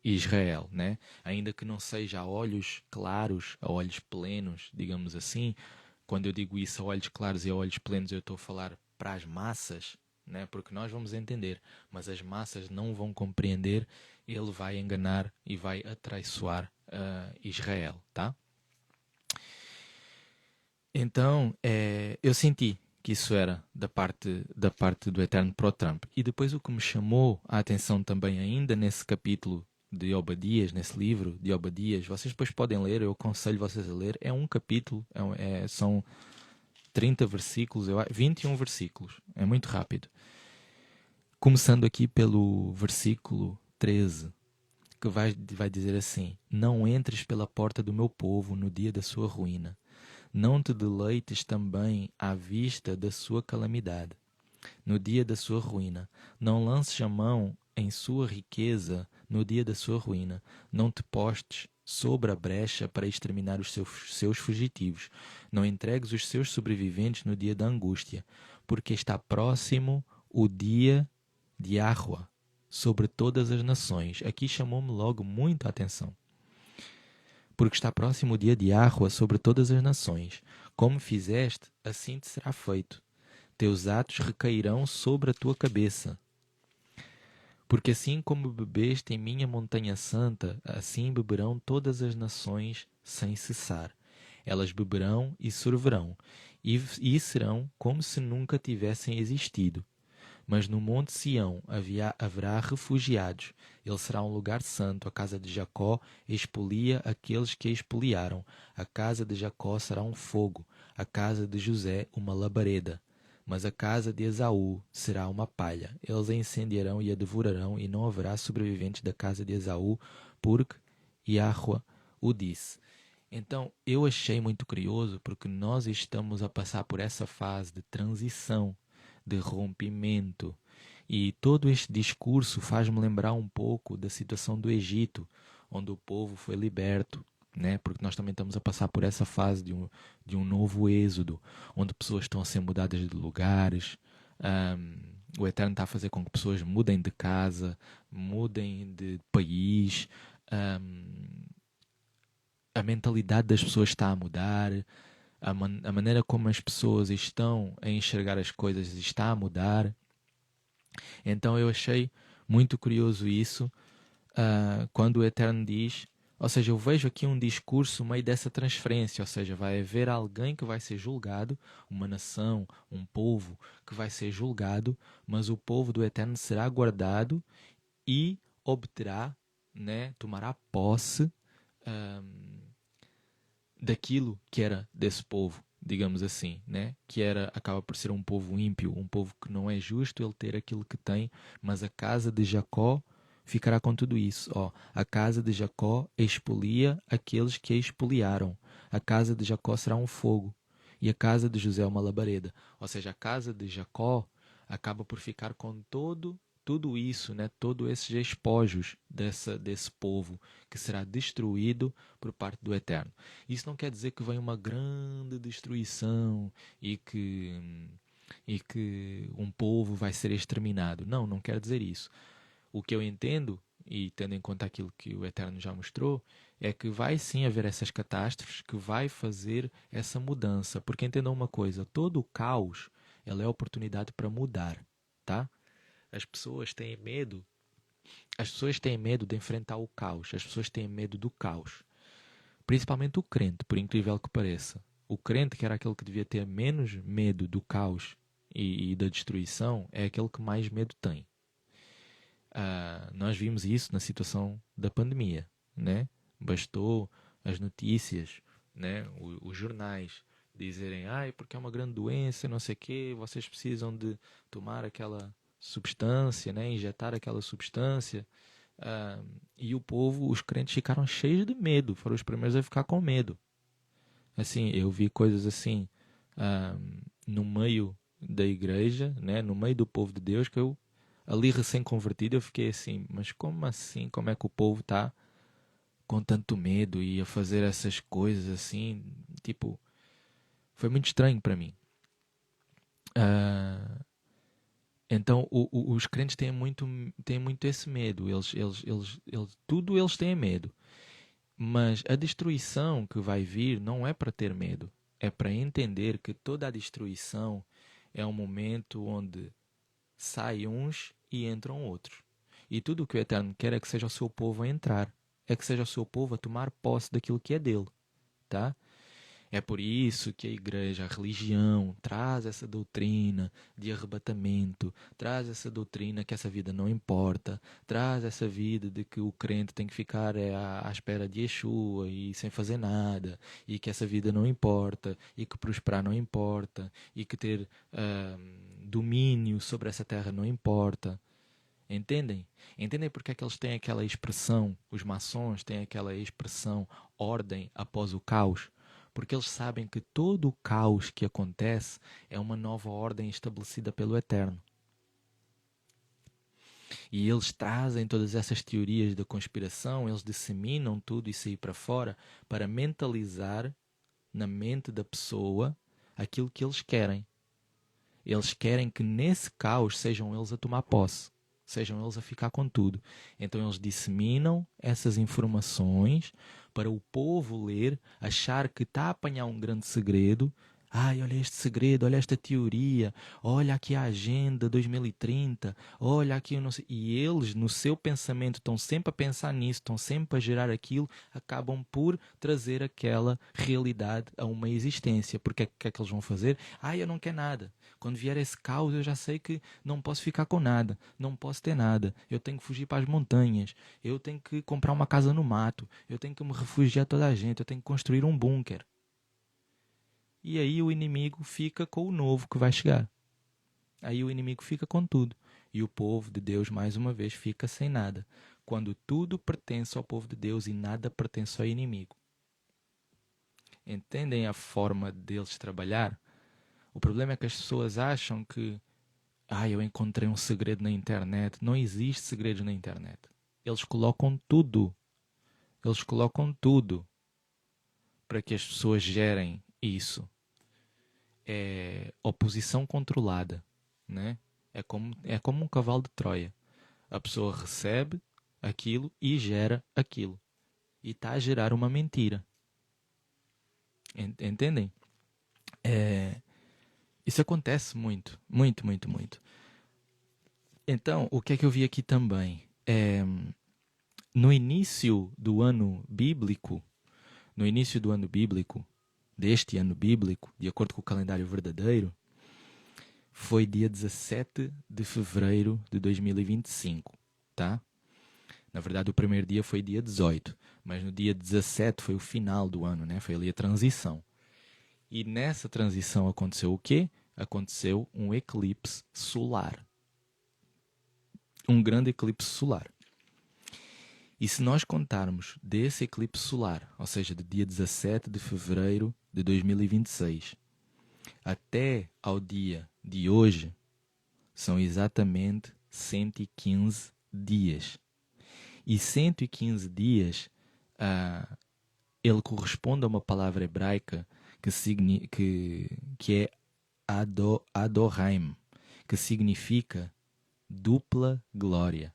Israel, né? Ainda que não seja a olhos claros, a olhos plenos, digamos assim. Quando eu digo isso a olhos claros e a olhos plenos, eu estou a falar para as massas, né? Porque nós vamos entender, mas as massas não vão compreender. Ele vai enganar e vai atraiçoar Israel, tá? Então, eu senti que isso era da parte do Eterno para o Trump. E depois o que me chamou a atenção também ainda nesse capítulo de Obadias, nesse livro de Obadias, vocês depois podem ler, eu aconselho vocês a ler, é um capítulo, são 30 versículos, 21 versículos, é muito rápido. Começando aqui pelo versículo 13, que vai dizer assim: não entres pela porta do meu povo no dia da sua ruína. Não te deleites também à vista da sua calamidade, no dia da sua ruína. Não lances a mão em sua riqueza no dia da sua ruína. Não te postes sobre a brecha para exterminar os seus fugitivos. Não entregues os seus sobreviventes no dia da angústia, porque está próximo o dia de Yahweh sobre todas as nações. Aqui chamou-me logo muito a atenção. Porque está próximo o dia de Yahweh sobre todas as nações. Como fizeste, assim te será feito. Teus atos recairão sobre a tua cabeça. Porque assim como bebeste em minha montanha santa, assim beberão todas as nações sem cessar. Elas beberão e sorverão, e serão como se nunca tivessem existido. Mas no monte Sião haverá refugiados. Ele será um lugar santo. A casa de Jacó expolia aqueles que a expoliaram. A casa de Jacó será um fogo. A casa de José uma labareda. Mas a casa de Esaú será uma palha. Eles a incendiarão e a devorarão, e não haverá sobreviventes da casa de Esaú, porque Yahweh o disse. Então, eu achei muito curioso, porque nós estamos a passar por essa fase de transição, de rompimento. E todo este discurso faz-me lembrar um pouco da situação do Egito, onde o povo foi liberto, né? Porque nós também estamos a passar por essa fase de um novo êxodo, onde pessoas estão a ser mudadas de lugares. O Eterno está a fazer com que pessoas mudem de casa, mudem de país. A mentalidade das pessoas está a mudar. A maneira como as pessoas estão a enxergar as coisas está a mudar. Então eu achei muito curioso isso, quando o Eterno diz, ou seja, eu vejo aqui um discurso meio dessa transferência, ou seja, vai haver alguém que vai ser julgado, uma nação, um povo que vai ser julgado, mas o povo do Eterno será guardado e obterá, né, tomará posse daquilo que era desse povo, digamos assim, né? Que acaba por ser um povo ímpio, um povo que não é justo ele ter aquilo que tem, mas a casa de Jacó ficará com tudo isso. A casa de Jacó expolia aqueles que a expoliaram. A casa de Jacó será um fogo e a casa de José uma labareda. Ou seja, a casa de Jacó acaba por ficar com tudo isso, né? Todos esses despojos desse povo que será destruído por parte do Eterno. Isso não quer dizer que vem uma grande destruição e que um povo vai ser exterminado. Não, não quer dizer isso. O que eu entendo, e tendo em conta aquilo que o Eterno já mostrou, é que vai sim haver essas catástrofes que vai fazer essa mudança. Porque entendam uma coisa, todo o caos ela é oportunidade para mudar, tá? As pessoas têm medo. As pessoas têm medo de enfrentar o caos. As pessoas têm medo do caos. Principalmente o crente, por incrível que pareça. O crente, que era aquele que devia ter menos medo do caos e da destruição, é aquele que mais medo tem. Nós vimos isso na situação da pandemia, né? Bastou as notícias, né? Os jornais dizerem, porque é uma grande doença, não sei o quê, vocês precisam de tomar aquela substância, né? Injetar aquela substância. E o povo, os crentes ficaram cheios de medo, foram os primeiros a ficar com medo. Assim, eu vi coisas assim no meio da igreja, né? No meio do povo de Deus, que eu ali recém-convertido, eu fiquei assim, mas como assim? Como é que o povo está com tanto medo e a fazer essas coisas assim? Tipo, foi muito estranho para mim. Então, os crentes têm muito esse medo. Tudo eles têm medo. Mas a destruição que vai vir não é para ter medo. É para entender que toda a destruição é um momento onde saem uns e entram outros. E tudo o que o Eterno quer é que seja o seu povo a entrar. É que seja o seu povo a tomar posse daquilo que é dele. Tá? É por isso que a igreja, a religião, traz essa doutrina de arrebatamento, traz essa doutrina que essa vida não importa, traz essa vida de que o crente tem que ficar à espera de Yeshua e sem fazer nada, e que essa vida não importa, e que prosperar não importa, e que ter domínio sobre essa terra não importa. Entendem? Entendem porque é que eles têm aquela expressão, os maçons têm aquela expressão ordem após o caos? Porque eles sabem que todo o caos que acontece é uma nova ordem estabelecida pelo Eterno. E eles trazem todas essas teorias da conspiração, eles disseminam tudo isso aí para fora para mentalizar na mente da pessoa aquilo que eles querem. Eles querem que nesse caos sejam eles a tomar posse, sejam eles a ficar com tudo. Então eles disseminam essas informações para o povo ler, achar que está a apanhar um grande segredo. Ai, olha este segredo, olha esta teoria, olha aqui a agenda 2030, olha aqui, eu não sei. E eles, no seu pensamento, estão sempre a pensar nisso, estão sempre a gerar aquilo, acabam por trazer aquela realidade a uma existência. Porque o que é que eles vão fazer? Ai, eu não quero nada. Quando vier esse caos, eu já sei que não posso ficar com nada, não posso ter nada. Eu tenho que fugir para as montanhas, eu tenho que comprar uma casa no mato, eu tenho que me refugiar toda a gente, eu tenho que construir um bunker. E aí o inimigo fica com o novo que vai chegar. Aí o inimigo fica com tudo. E o povo de Deus, mais uma vez, fica sem nada. Quando tudo pertence ao povo de Deus e nada pertence ao inimigo. Entendem a forma deles trabalhar? O problema é que as pessoas acham que eu encontrei um segredo na internet. Não existe segredos na internet. Eles colocam tudo. Eles colocam tudo para que as pessoas gerem isso. É oposição controlada, né? É como um cavalo de Troia. A pessoa recebe aquilo e gera aquilo. E está a gerar uma mentira. Entendem? Isso acontece muito. Muito, muito, muito. Então, o que é que eu vi aqui também? No início do ano bíblico, deste ano bíblico, de acordo com o calendário verdadeiro, foi dia 17 de fevereiro de 2025, tá? Na verdade, o primeiro dia foi dia 18, mas no dia 17 foi o final do ano, né? Foi ali a transição. E nessa transição aconteceu o quê? Aconteceu um eclipse solar. Um grande eclipse solar. E se nós contarmos desse eclipse solar, ou seja, do dia 17 de fevereiro de 2026, até ao dia de hoje, são exatamente 115 dias. E 115 dias, ele corresponde a uma palavra hebraica que é Adoraim, que significa dupla glória.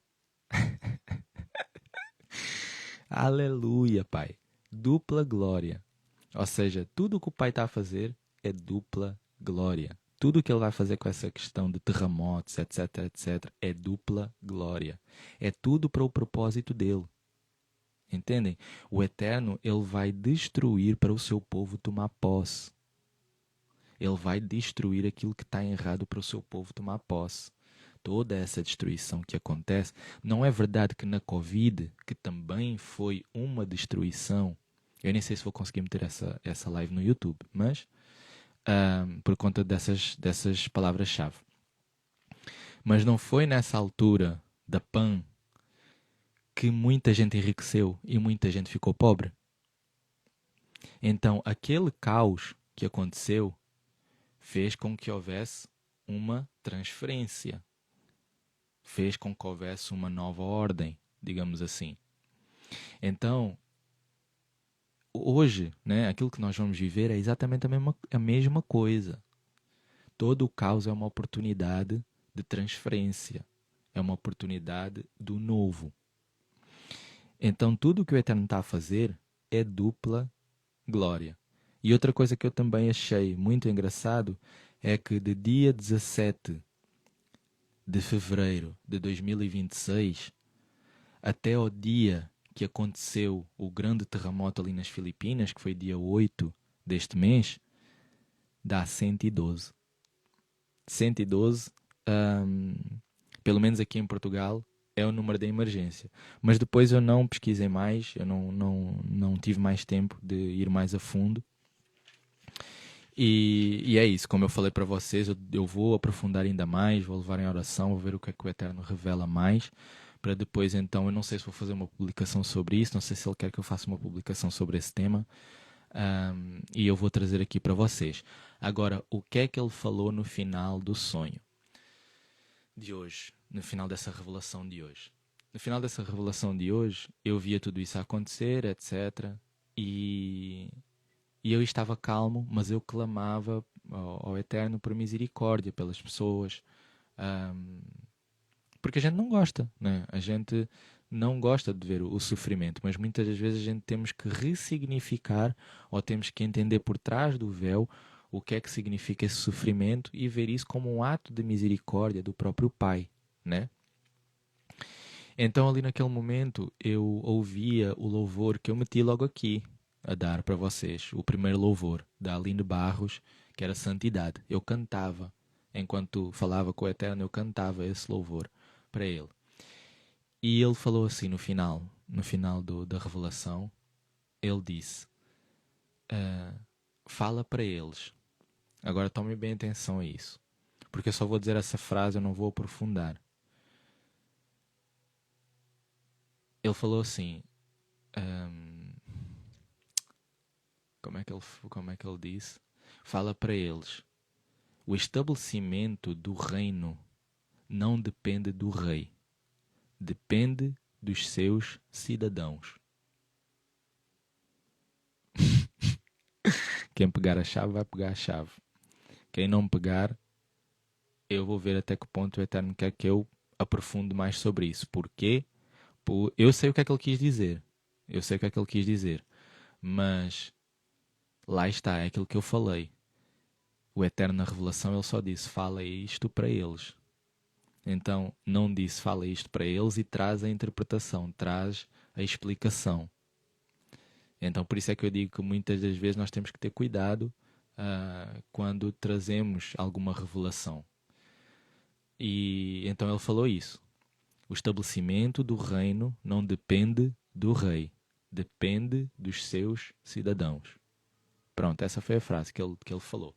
Aleluia, Pai. Dupla glória. Ou seja, tudo o que o Pai está a fazer é dupla glória. Tudo o que ele vai fazer com essa questão de terremotos, etc, etc, é dupla glória. É tudo para o propósito dele. Entendem? O Eterno, ele vai destruir para o seu povo tomar posse. Ele vai destruir aquilo que está errado para o seu povo tomar posse. Toda essa destruição que acontece, não é verdade que na Covid, que também foi uma destruição, eu nem sei se vou conseguir meter essa live no YouTube, mas por conta dessas palavras-chave. Mas não foi nessa altura da PAN que muita gente enriqueceu e muita gente ficou pobre? Então, aquele caos que aconteceu fez com que houvesse uma transferência. Fez com que houvesse uma nova ordem, digamos assim. Então, hoje, né, aquilo que nós vamos viver é exatamente a mesma coisa. Todo o caos é uma oportunidade de transferência. É uma oportunidade do novo. Então, tudo o que o Eterno está a fazer é dupla glória. E outra coisa que eu também achei muito engraçado é que de dia 17 de fevereiro de 2026 até o dia que aconteceu o grande terremoto ali nas Filipinas, que foi dia 8 deste mês, dá 112. 112, pelo menos aqui em Portugal, é o número da emergência. Mas depois eu não pesquisei mais, eu não tive mais tempo de ir mais a fundo. E é isso, como eu falei para vocês, eu vou aprofundar ainda mais, vou levar em oração, vou ver o que é que o Eterno revela mais, para depois então, eu não sei se vou fazer uma publicação sobre isso, não sei se ele quer que eu faça uma publicação sobre esse tema, e eu vou trazer aqui para vocês. Agora, o que é que ele falou no final do sonho? de hoje, no final dessa revelação de hoje. No final dessa revelação de hoje, eu via tudo isso a acontecer, etc. E, e eu estava calmo, mas eu clamava ao Eterno por misericórdia pelas pessoas. ahm, Porque a gente não gosta, né? A gente não gosta de ver o sofrimento, mas muitas das vezes a gente temos que ressignificar ou temos que entender por trás do véu o que é que significa esse sofrimento e ver isso como um ato de misericórdia do próprio Pai, né? Então ali naquele momento eu ouvia o louvor que eu meti logo aqui a dar para vocês, o primeiro louvor da Aline Barros, que era Santidade. Eu cantava, enquanto falava com o Eterno, eu cantava esse louvor para ele. E ele falou assim no final da revelação, ele disse, fala para eles. Agora tomem bem atenção a isso, porque eu só vou dizer essa frase, eu não vou aprofundar. Ele falou assim, como é que ele disse? Fala para eles, o estabelecimento do reino não depende do rei, depende dos seus cidadãos. Quem pegar a chave vai pegar a chave. Quem não pegar, eu vou ver até que ponto o Eterno quer que eu aprofunde mais sobre isso. Porquê? Eu sei o que é que ele quis dizer. Eu sei o que é que ele quis dizer. Mas lá está, é aquilo que eu falei. O Eterno na revelação, ele só disse, fala isto para eles. Então, não disse, fala isto para eles e traz a interpretação, traz a explicação. Então, por isso é que eu digo que muitas das vezes nós temos que ter cuidado quando trazemos alguma revelação. E então ele falou isso. O estabelecimento do reino não depende do rei, depende dos seus cidadãos. Pronto, essa foi a frase que ele falou.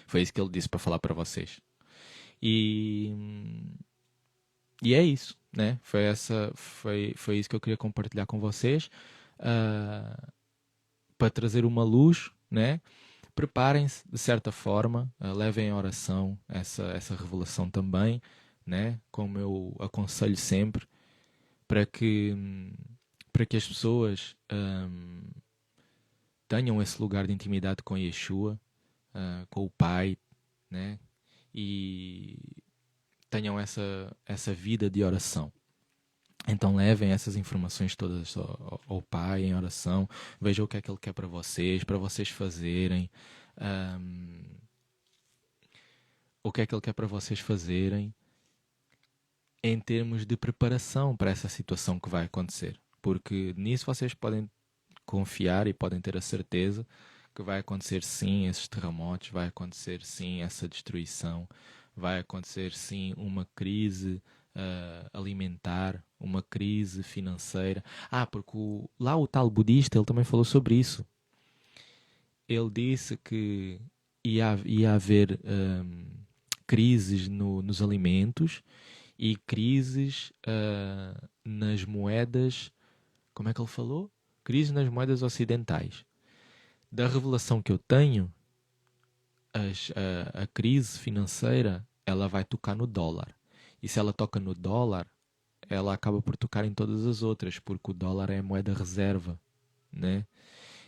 Foi isso que ele disse para falar para vocês. E é isso, né? Foi isso que eu queria compartilhar com vocês. Para trazer uma luz, né? Preparem-se de certa forma, levem em oração essa revelação também, né? Como eu aconselho sempre, para que, para que as pessoas tenham esse lugar de intimidade com Yeshua, com o Pai, né? E tenham essa vida de oração. Então levem essas informações todas ao Pai em oração, vejam o que é que Ele quer para vocês fazerem, o que é que Ele quer para vocês fazerem em termos de preparação para essa situação que vai acontecer. Porque nisso vocês podem confiar e podem ter a certeza que vai acontecer sim esses terremotos, vai acontecer sim essa destruição, vai acontecer sim uma crise alimentar, uma crise financeira. Porque lá o tal budista, ele também falou sobre isso. Ele disse que ia haver crises nos alimentos e crises nas moedas. Como é que ele falou? Crises nas moedas ocidentais. Da revelação que eu tenho, a crise financeira ela vai tocar no dólar. E se ela toca no dólar, ela acaba por tocar em todas as outras, porque o dólar é a moeda reserva, né?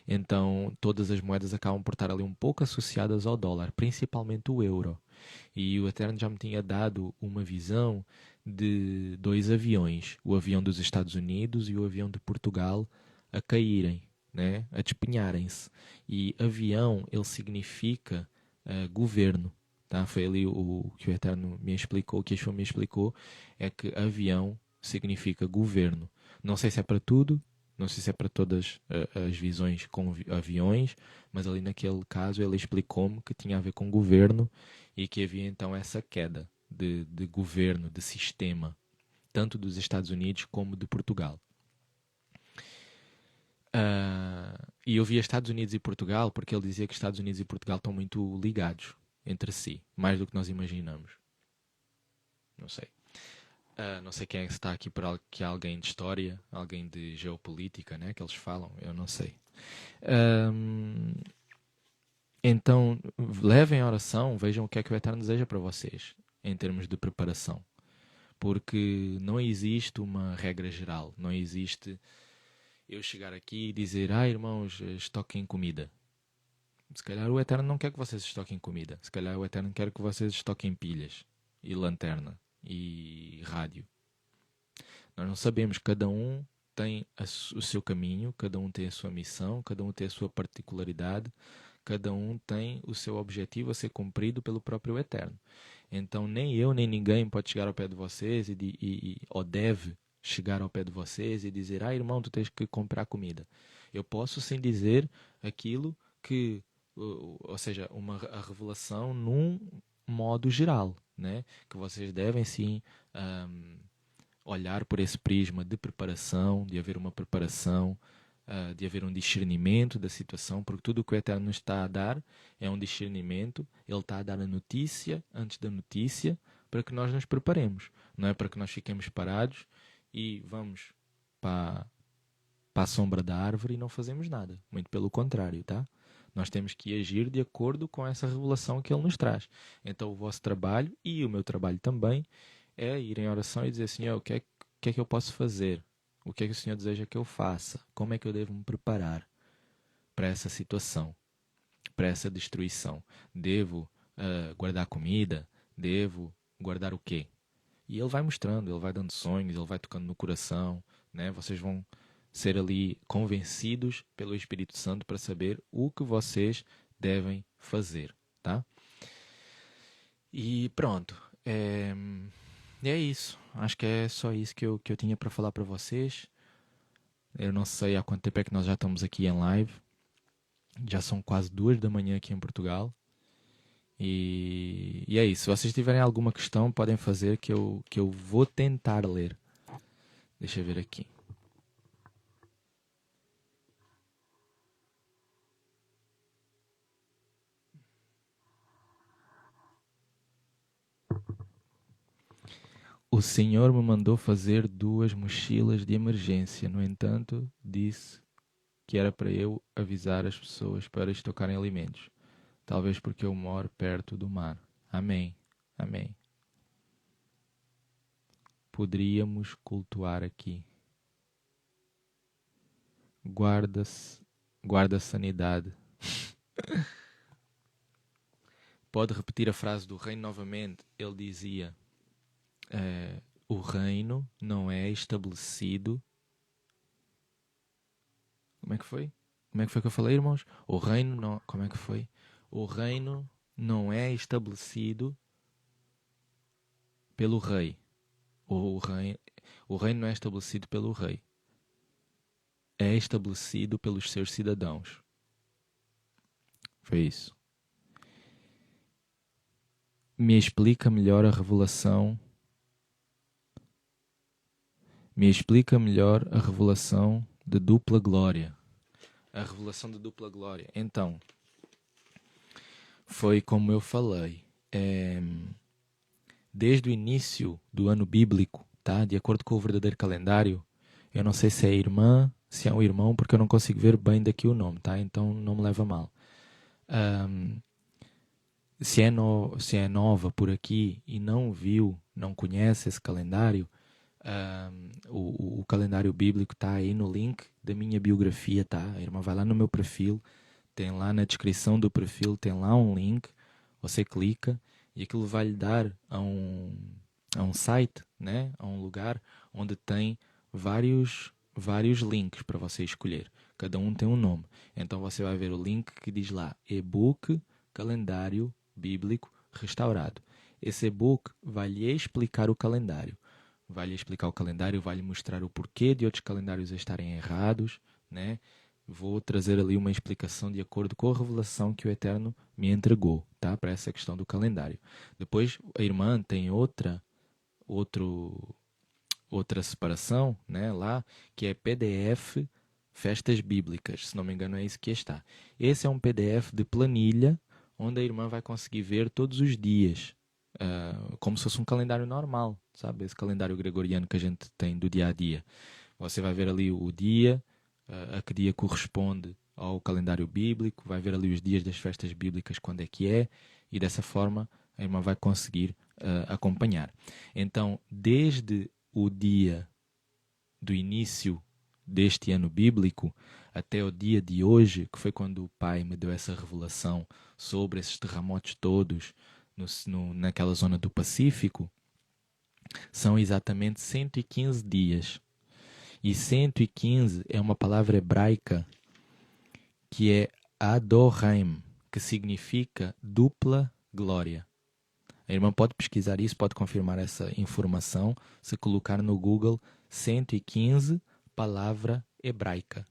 Então, todas as moedas acabam por estar ali um pouco associadas ao dólar, principalmente o euro. E o Eterno já me tinha dado uma visão de 2 aviões, o avião dos Estados Unidos e o avião de Portugal, a caírem, né? A despenharem-se. E avião, ele significa governo. Tá? Foi ali o que o Eterno me explicou, o que Yeshua me explicou, é que avião significa governo. Não sei se é para tudo, não sei se é para todas as visões com aviões, mas ali naquele caso ele explicou-me que tinha a ver com governo e que havia então essa queda de governo, de sistema, tanto dos Estados Unidos como de Portugal. E eu via Estados Unidos e Portugal porque ele dizia que Estados Unidos e Portugal estão muito ligados entre si, mais do que nós imaginamos. Não sei. Não sei quem é que está aqui por que é alguém de história, alguém de geopolítica, né, que eles falam, eu não sei. Então, levem a oração, vejam o que é que o Eterno deseja para vocês. em termos de preparação. Porque não existe uma regra geral. Não existe eu chegar aqui e dizer, irmãos, estoquem comida. Se calhar o Eterno não quer que vocês estoquem comida. Se calhar o Eterno quer que vocês estoquem pilhas e lanterna e rádio. Nós não sabemos, cada um tem o seu caminho, cada um tem a sua missão, cada um tem a sua particularidade, cada um tem o seu objetivo a ser cumprido pelo próprio Eterno. Então nem eu nem ninguém pode chegar ao pé de vocês ou deve chegar ao pé de vocês e dizer, irmão, tu tens que comprar comida. Eu posso sim dizer aquilo que, ou seja, a revelação num modo geral, né? Que vocês devem sim olhar por esse prisma de preparação, de haver uma preparação, de haver um discernimento da situação, porque tudo o que o Eterno nos está a dar é um discernimento. Ele está a dar a notícia antes da notícia para que nós nos preparemos. Não é para que nós fiquemos parados e vamos para a sombra da árvore e não fazemos nada. Muito pelo contrário, tá? Nós temos que agir de acordo com essa revelação que Ele nos traz. Então o vosso trabalho e o meu trabalho também é ir em oração e dizer, Senhor, o que é que eu posso fazer? O que é que o Senhor deseja que eu faça? Como é que eu devo me preparar para essa situação, para essa destruição? Devo guardar comida? Devo guardar o quê? E Ele vai mostrando, Ele vai dando sonhos, Ele vai tocando no coração, né? Vocês vão ser ali convencidos pelo Espírito Santo para saber o que vocês devem fazer, tá? E pronto. E é isso. Acho que é só isso que eu tinha para falar para vocês. Eu não sei há quanto tempo é que nós já estamos aqui em live. Já são quase 2 da manhã aqui em Portugal. E é isso. Se vocês tiverem alguma questão, podem fazer que eu vou tentar ler. Deixa eu ver aqui. O Senhor me mandou fazer 2 mochilas de emergência. No entanto, disse que era para eu avisar as pessoas para estocarem alimentos. Talvez porque eu moro perto do mar. Amém. Amém. Poderíamos cultuar aqui. Guarda a sanidade. Pode repetir a frase do reino novamente? Ele dizia... o reino não é estabelecido. Como é que foi? Como é que foi que eu falei, irmãos? O reino não. Como é que foi? O reino não é estabelecido pelo rei. O reino não é estabelecido pelo rei. É estabelecido pelos seus cidadãos. Foi isso. Me explica melhor a revelação. Me explica melhor a revelação de dupla glória. A revelação de dupla glória. Então, foi como eu falei. Desde o início do ano bíblico, tá? De acordo com o verdadeiro calendário, eu não sei se é irmã, se é um irmão, porque eu não consigo ver bem daqui o nome, tá? Então não me leva a mal. Se é nova por aqui e não viu, não conhece esse calendário, o calendário bíblico está aí no link da minha biografia, tá? A irmã vai lá no meu perfil, tem lá na descrição do perfil, tem lá um link, você clica e aquilo vai lhe dar a um site, né? A um lugar onde tem vários links para você escolher. Cada um tem um nome. Então você vai ver o link que diz lá e-book calendário bíblico restaurado. Esse e-book vai lhe explicar o calendário. Vai lhe explicar o calendário, vai lhe mostrar o porquê de outros calendários estarem errados, né? Vou trazer ali uma explicação de acordo com a revelação que o Eterno me entregou, tá? Para essa questão do calendário. Depois a irmã tem outra separação, né? Lá que é PDF Festas Bíblicas, se não me engano é isso que está. Esse é um PDF de planilha onde a irmã vai conseguir ver todos os dias, como se fosse um calendário normal, sabe? Esse calendário gregoriano que a gente tem do dia a dia. Você vai ver ali o dia, a que dia corresponde ao calendário bíblico, vai ver ali os dias das festas bíblicas, quando é que é, e dessa forma a irmã vai conseguir acompanhar. Então, desde o dia do início deste ano bíblico até o dia de hoje, que foi quando o Pai me deu essa revelação sobre esses terremotos todos naquela zona do Pacífico, são exatamente 115 dias. E 115 é uma palavra hebraica que é Adoraim, que significa dupla glória. A irmã pode pesquisar isso, pode confirmar essa informação se colocar no Google 115 palavra hebraica,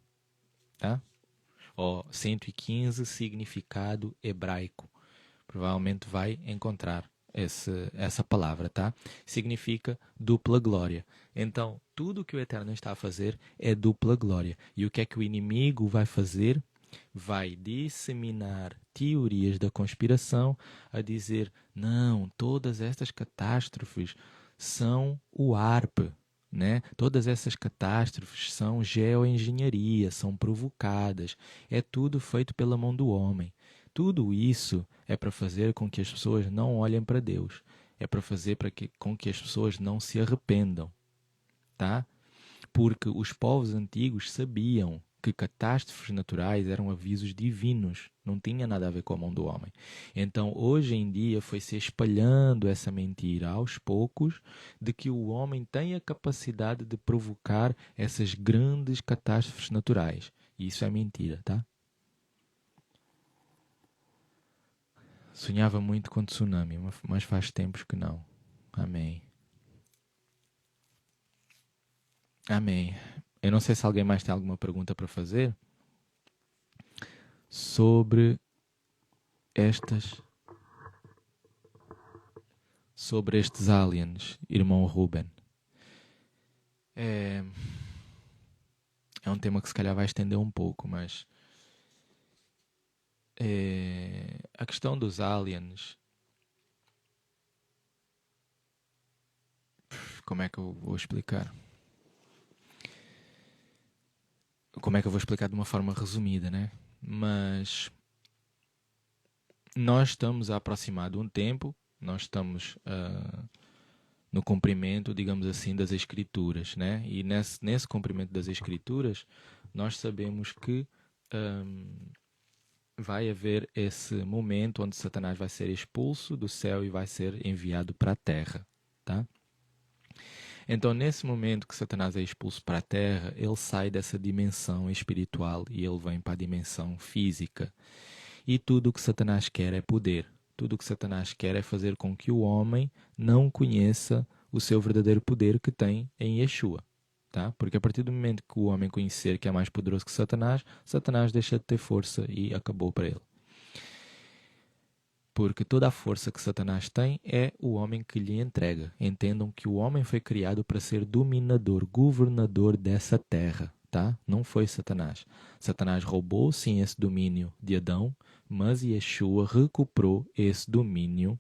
tá? Ou 115 significado hebraico. Provavelmente vai encontrar essa palavra, tá? Significa dupla glória. Então, tudo que o Eterno está a fazer é dupla glória. E o que é que o inimigo vai fazer? Vai disseminar teorias da conspiração a dizer, não, todas estas catástrofes são o ARP, né? Todas essas catástrofes são geoengenharia, são provocadas, é tudo feito pela mão do homem. Tudo isso é para fazer com que as pessoas não olhem para Deus, é para fazer com que as pessoas não se arrependam, tá? Porque os povos antigos sabiam que catástrofes naturais eram avisos divinos, não tinha nada a ver com a mão do homem. Então, hoje em dia, foi-se espalhando essa mentira aos poucos de que o homem tem a capacidade de provocar essas grandes catástrofes naturais. E isso é mentira, tá? Sonhava muito com tsunami, mas faz tempos que não. Amém. Amém. Eu não sei se alguém mais tem alguma pergunta para fazer sobre estes aliens, irmão Ruben. É um tema que se calhar vai estender um pouco, mas a questão dos aliens, como é que eu vou explicar? Como é que eu vou explicar de uma forma resumida, né? Mas nós estamos a aproximar de um tempo, nós estamos no cumprimento, digamos assim, das Escrituras, né? E nesse cumprimento das Escrituras, nós sabemos que vai haver esse momento onde Satanás vai ser expulso do céu e vai ser enviado para a terra, tá? Então, nesse momento que Satanás é expulso para a terra, ele sai dessa dimensão espiritual e ele vem para a dimensão física. E tudo o que Satanás quer é poder. Tudo o que Satanás quer é fazer com que o homem não conheça o seu verdadeiro poder que tem em Yeshua. Tá? Porque a partir do momento que o homem conhecer que é mais poderoso que Satanás, Satanás deixa de ter força e acabou para ele. Porque toda a força que Satanás tem é o homem que lhe entrega. Entendam que o homem foi criado para ser dominador, governador dessa terra. Tá? Não foi Satanás. Satanás roubou sim esse domínio de Adão, mas Yeshua recuperou esse domínio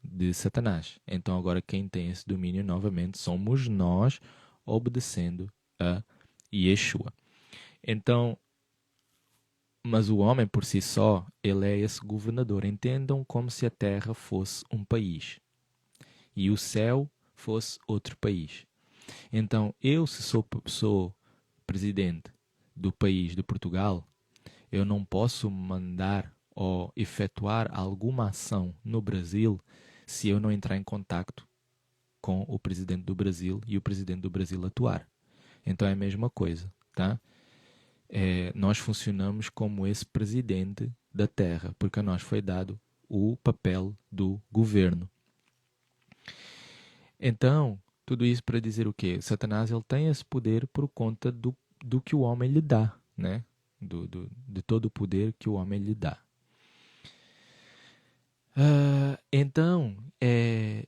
de Satanás. Então agora quem tem esse domínio novamente somos nós, obedecendo a Yeshua. Então, mas o homem por si só, ele é esse governador. Entendam como se a terra fosse um país e o céu fosse outro país. Então, eu se sou presidente do país de Portugal, eu não posso mandar ou efetuar alguma ação no Brasil se eu não entrar em contacto com o presidente do Brasil e o presidente do Brasil atuar. Então é a mesma coisa, tá? Nós funcionamos como esse presidente da Terra, porque a nós foi dado o papel do governo. Então, tudo isso para dizer o quê? Satanás ele tem esse poder por conta do que o homem lhe dá, né? De todo o poder que o homem lhe dá. Então,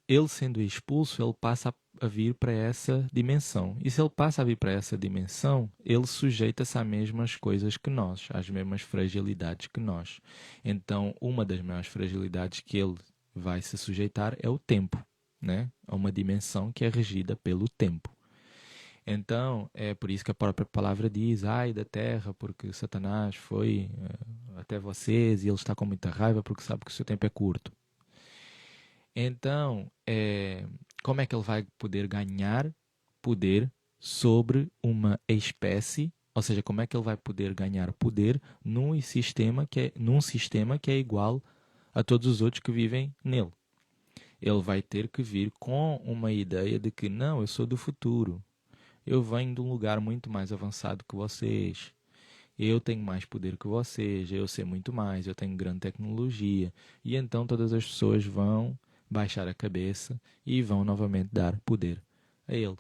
ele sendo expulso, ele passa a vir para essa dimensão. E se ele passa a vir para essa dimensão, ele sujeita-se às mesmas coisas que nós, às mesmas fragilidades que nós. Então, uma das maiores fragilidades que ele vai se sujeitar é o tempo, né? É uma dimensão que é regida pelo tempo. Então, é por isso que a própria palavra diz, ai da terra, porque Satanás foi até vocês e ele está com muita raiva porque sabe que o seu tempo é curto. Então, como é que ele vai poder ganhar poder sobre uma espécie? Ou seja, como é que ele vai poder ganhar poder num sistema que é igual a todos os outros que vivem nele? Ele vai ter que vir com uma ideia de que não, eu sou do futuro. Eu venho de um lugar muito mais avançado que vocês. Eu tenho mais poder que vocês, eu sei muito mais, eu tenho grande tecnologia. E então todas as pessoas vão baixar a cabeça e vão novamente dar poder a ele.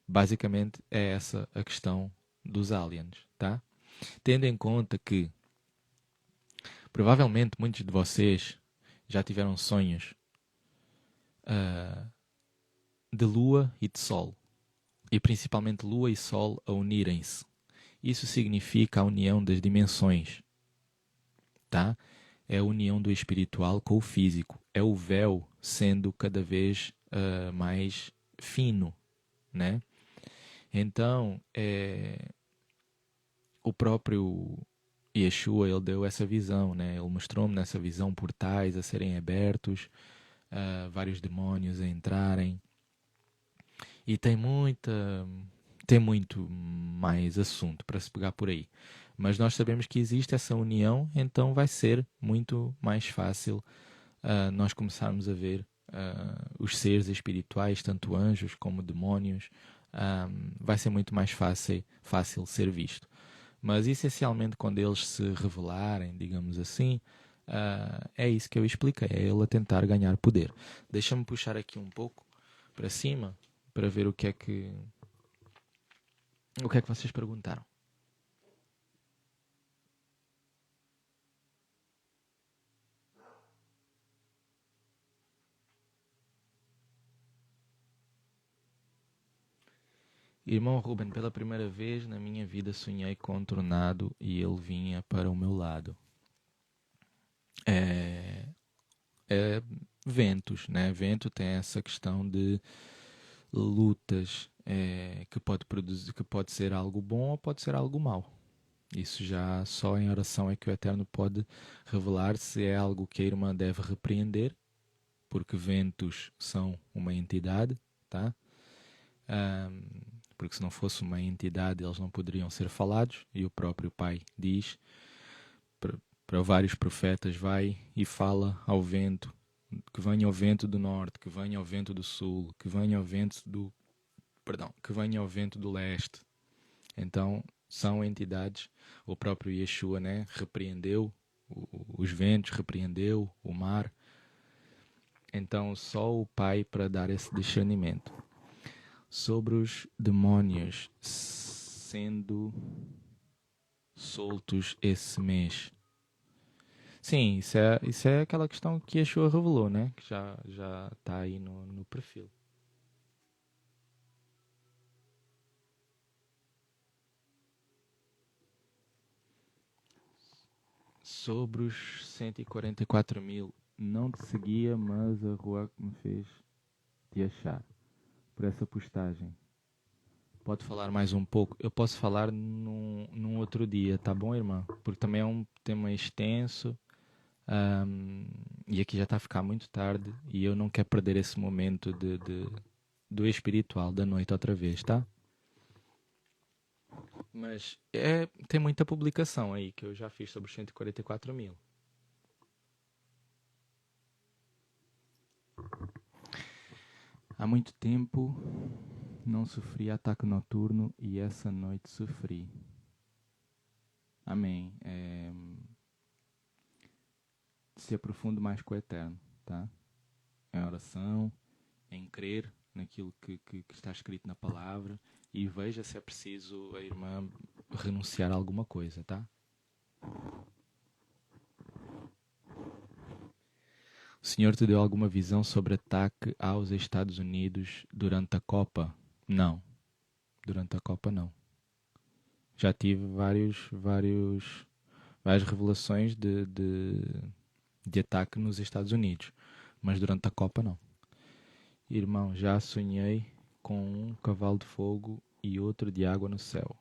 Basicamente é essa a questão dos aliens, tá? Tendo em conta que provavelmente muitos de vocês já tiveram sonhos ah, de lua e de sol, e principalmente lua e sol a unirem-se. Isso significa a união das dimensões, tá? É a união do espiritual com o físico. É o véu sendo cada vez mais fino, né? Então, o próprio Yeshua, ele deu essa visão, né? Ele mostrou-me nessa visão portais a serem abertos, vários demônios a entrarem. E tem muito mais assunto para se pegar por aí. Mas nós sabemos que existe essa união, então vai ser muito mais fácil nós começarmos a ver os seres espirituais, tanto anjos como demónios. Vai ser muito mais fácil ser visto. Mas essencialmente quando eles se revelarem, digamos assim, é isso que eu expliquei, é ele a tentar ganhar poder. Deixa-me puxar aqui um pouco para cima para ver o que é que vocês perguntaram. Irmão Ruben, pela primeira vez na minha vida sonhei com um tornado e ele vinha para o meu lado. É ventos, né? Vento tem essa questão de lutas que pode produzir, que pode ser algo bom ou pode ser algo mau. Isso já só em oração é que o Eterno pode revelar se é algo que a irmã deve repreender, porque ventos são uma entidade, tá? Porque se não fosse uma entidade eles não poderiam ser falados, e o próprio Pai diz para vários profetas, vai e fala ao vento, que venha o vento do norte, que venha o vento do sul, que venha o vento do que venha o vento do leste. Então são entidades. O próprio Yeshua, né, repreendeu os ventos, repreendeu o mar. Então só o Pai para dar esse discernimento. Sobre os demónios sendo soltos esse mês. Sim, isso é aquela questão que Yeshua revelou, né? Que já está aí no perfil. Sobre os 144 mil, não te seguia, mas a rua me fez te achar por essa postagem. Pode falar mais um pouco? Eu posso falar num outro dia, tá bom, irmã? Porque também é um tema extenso. E aqui já está a ficar muito tarde e eu não quero perder esse momento do espiritual da noite outra vez, tá? Mas tem muita publicação aí que eu já fiz sobre os 144 mil. Há muito tempo não sofri ataque noturno e essa noite sofri. Amém. Se aprofundo mais com o Eterno, tá? Em oração, em crer naquilo que está escrito na palavra e veja se é preciso a irmã renunciar a alguma coisa, tá? O Senhor te deu alguma visão sobre ataque aos Estados Unidos durante a Copa? Não. Durante a Copa, não. Já tive várias revelações de ataque nos Estados Unidos, mas durante a Copa, não. Irmão, já sonhei com um cavalo de fogo e outro de água no céu.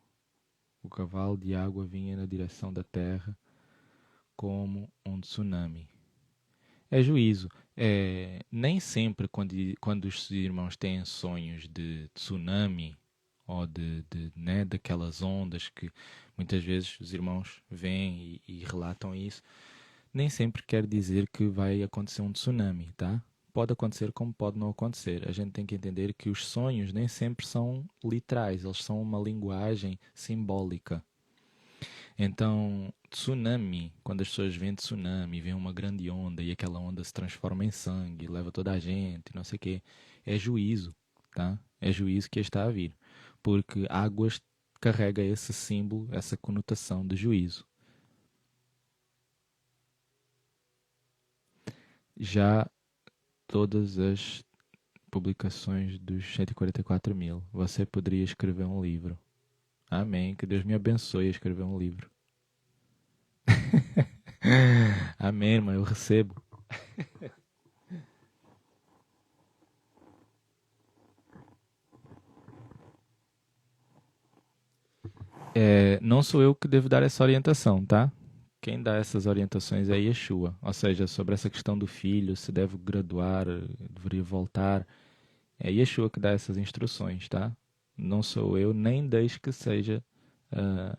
O cavalo de água vinha na direção da terra como um tsunami. É juízo. Nem sempre quando os irmãos têm sonhos de tsunami ou né, daquelas ondas que muitas vezes os irmãos veem e relatam isso, nem sempre quer dizer que vai acontecer um tsunami, tá? Pode acontecer como pode não acontecer. A gente tem que entender que os sonhos nem sempre são literais, eles são uma linguagem simbólica. Então, tsunami, quando as pessoas veem tsunami, veem uma grande onda e aquela onda se transforma em sangue, leva toda a gente, não sei o quê, é juízo, tá? É juízo que está a vir, porque águas carrega esse símbolo, essa conotação de juízo. Já todas as publicações dos 144 mil, você poderia escrever um livro. Amém. Que Deus me abençoe a escrever um livro. Amém, irmão. Eu recebo. Não sou eu que devo dar essa orientação, tá? Quem dá essas orientações é Yeshua. Ou seja, sobre essa questão do filho, se deve graduar, deveria voltar. É Yeshua que dá essas instruções, tá? Não sou eu, nem deixe que seja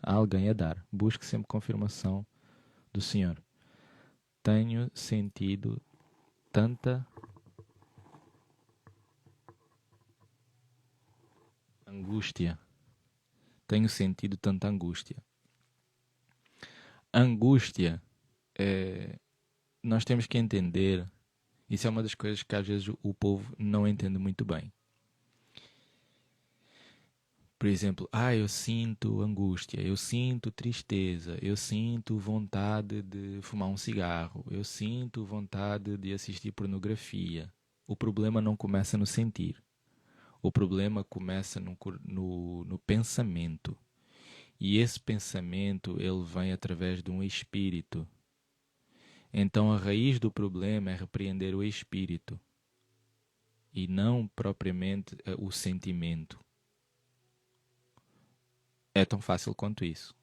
alguém a dar. Busque sempre confirmação do Senhor. Tenho sentido tanta angústia. Tenho sentido tanta angústia. Angústia, nós temos que entender, isso é uma das coisas que às vezes o povo não entende muito bem. Por exemplo, eu sinto angústia, eu sinto tristeza, eu sinto vontade de fumar um cigarro, eu sinto vontade de assistir pornografia. O problema não começa no sentir. O problema começa no pensamento. E esse pensamento, ele vem através de um espírito. Então a raiz do problema é repreender o espírito e não propriamente o sentimento. É tão fácil quanto isso.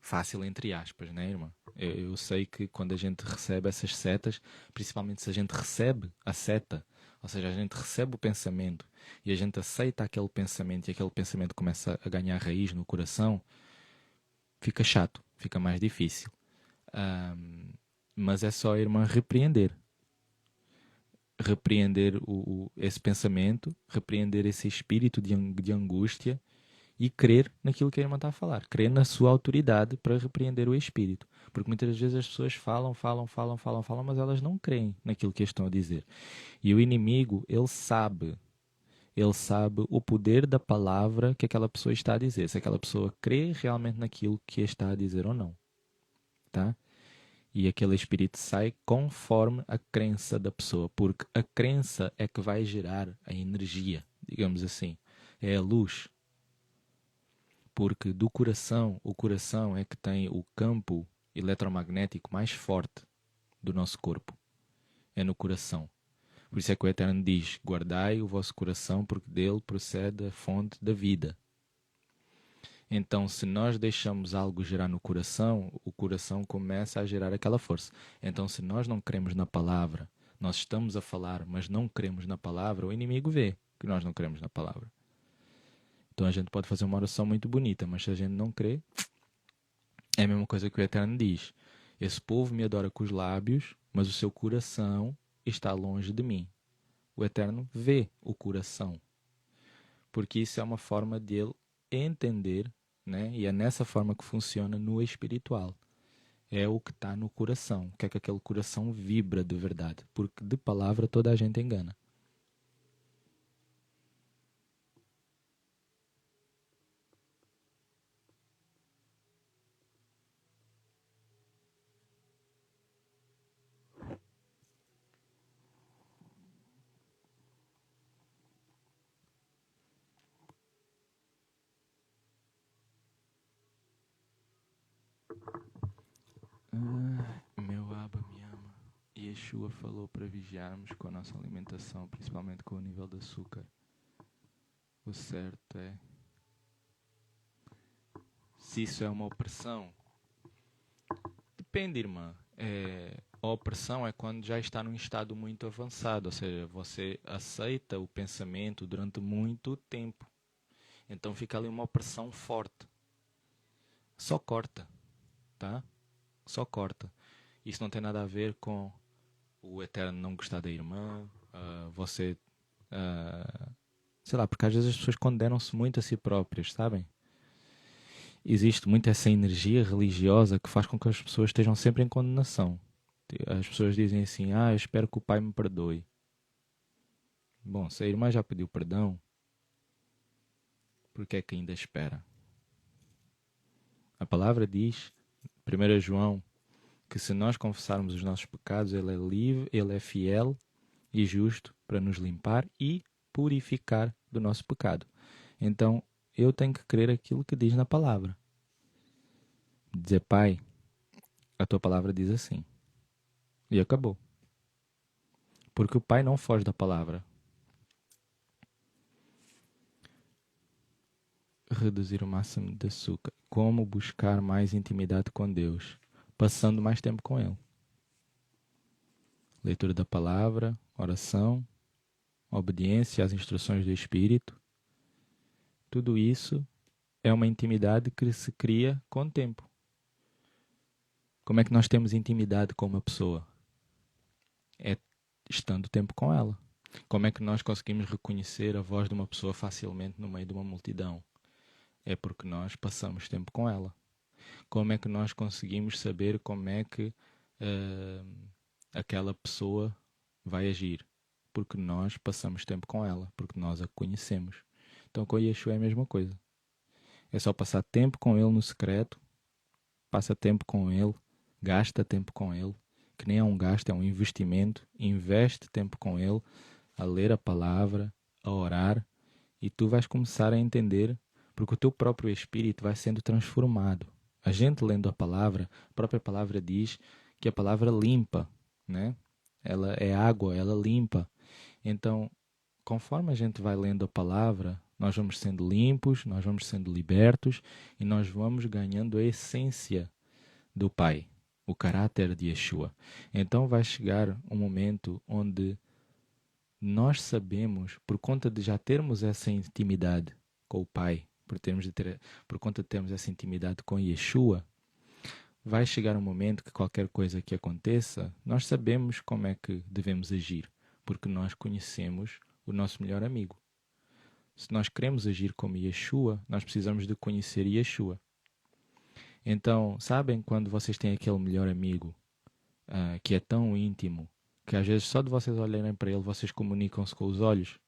Fácil entre aspas, né, irmã? Eu sei que quando a gente recebe essas setas, principalmente se a gente recebe a seta, ou seja, a gente recebe o pensamento e a gente aceita aquele pensamento e aquele pensamento começa a ganhar raiz no coração, fica chato, fica mais difícil. Mas é só a irmã repreender. Repreender esse pensamento, repreender esse espírito de angústia e crer naquilo que a irmã está a falar. Crer na sua autoridade para repreender o espírito. Porque muitas vezes as pessoas falam, mas elas não creem naquilo que estão a dizer. E o inimigo, ele sabe o poder da palavra que aquela pessoa está a dizer. Se aquela pessoa crê realmente naquilo que está a dizer ou não. Tá? E aquele espírito sai conforme a crença da pessoa, porque a crença é que vai gerar a energia, digamos assim. É a luz. Porque do coração, o coração é que tem o campo eletromagnético mais forte do nosso corpo. É no coração. Por isso é que o Eterno diz: guardai o vosso coração, porque dele procede a fonte da vida. Então, se nós deixamos algo gerar no coração, o coração começa a gerar aquela força. Então, se nós não cremos na palavra, nós estamos a falar, mas não cremos na palavra, o inimigo vê que nós não cremos na palavra. Então, a gente pode fazer uma oração muito bonita, mas se a gente não crê, é a mesma coisa que o Eterno diz: esse povo me adora com os lábios, mas o seu coração está longe de mim. O Eterno vê o coração, porque isso é uma forma de ele entender, né? E é nessa forma que funciona no espiritual. É o que está no coração, que é que aquele coração vibra de verdade, porque de palavra toda a gente engana. Meu Abba me ama. Yeshua falou para vigiarmos com a nossa alimentação, principalmente com o nível de açúcar. O certo é, se isso é uma opressão, depende, irmã. A opressão é quando já está num estado muito avançado, ou seja, você aceita o pensamento durante muito tempo. Então fica ali uma opressão forte. Só corta, tá? Só corta. Isso não tem nada a ver com o eterno não gostar da irmã, você, sei lá, porque às vezes as pessoas condenam-se muito a si próprias, sabem? Existe muito essa energia religiosa que faz com que as pessoas estejam sempre em condenação. As pessoas dizem assim, eu espero que o pai me perdoe. Bom, se a irmã já pediu perdão, por que é que ainda espera? A palavra diz, 1 João, que se nós confessarmos os nossos pecados, Ele é livre, Ele é fiel e justo para nos limpar e purificar do nosso pecado. Então, eu tenho que crer aquilo que diz na palavra. Dizer, Pai, a tua palavra diz assim. E acabou. Porque o Pai não foge da palavra. Reduzir o máximo de açúcar. Como buscar mais intimidade com Deus? Passando mais tempo com Ele. Leitura da palavra, oração, obediência às instruções do Espírito. Tudo isso é uma intimidade que se cria com o tempo. Como é que nós temos intimidade com uma pessoa? É estando tempo com ela. Como é que nós conseguimos reconhecer a voz de uma pessoa facilmente no meio de uma multidão? É porque nós passamos tempo com ela. Como é que nós conseguimos saber como é que aquela pessoa vai agir? Porque nós passamos tempo com ela, porque nós a conhecemos. Então com Yeshua é a mesma coisa. É só passar tempo com ele no secreto, passa tempo com ele, gasta tempo com ele, que nem é um gasto, é um investimento, investe tempo com ele, a ler a palavra, a orar, e tu vais começar a entender, porque o teu próprio espírito vai sendo transformado. A gente lendo a própria palavra diz que a palavra limpa, né? Ela é água, ela limpa. Então, conforme a gente vai lendo a palavra, nós vamos sendo limpos, nós vamos sendo libertos e nós vamos ganhando a essência do Pai, o caráter de Yeshua. Então vai chegar um momento onde nós sabemos, por conta de já termos essa intimidade com o Pai, por conta de termos essa intimidade com Yeshua, vai chegar um momento que qualquer coisa que aconteça, nós sabemos como é que devemos agir, porque nós conhecemos o nosso melhor amigo. Se nós queremos agir como Yeshua, nós precisamos de conhecer Yeshua. Então, sabem quando vocês têm aquele melhor amigo que é tão íntimo, que às vezes só de vocês olharem para ele, vocês comunicam-se com os olhos?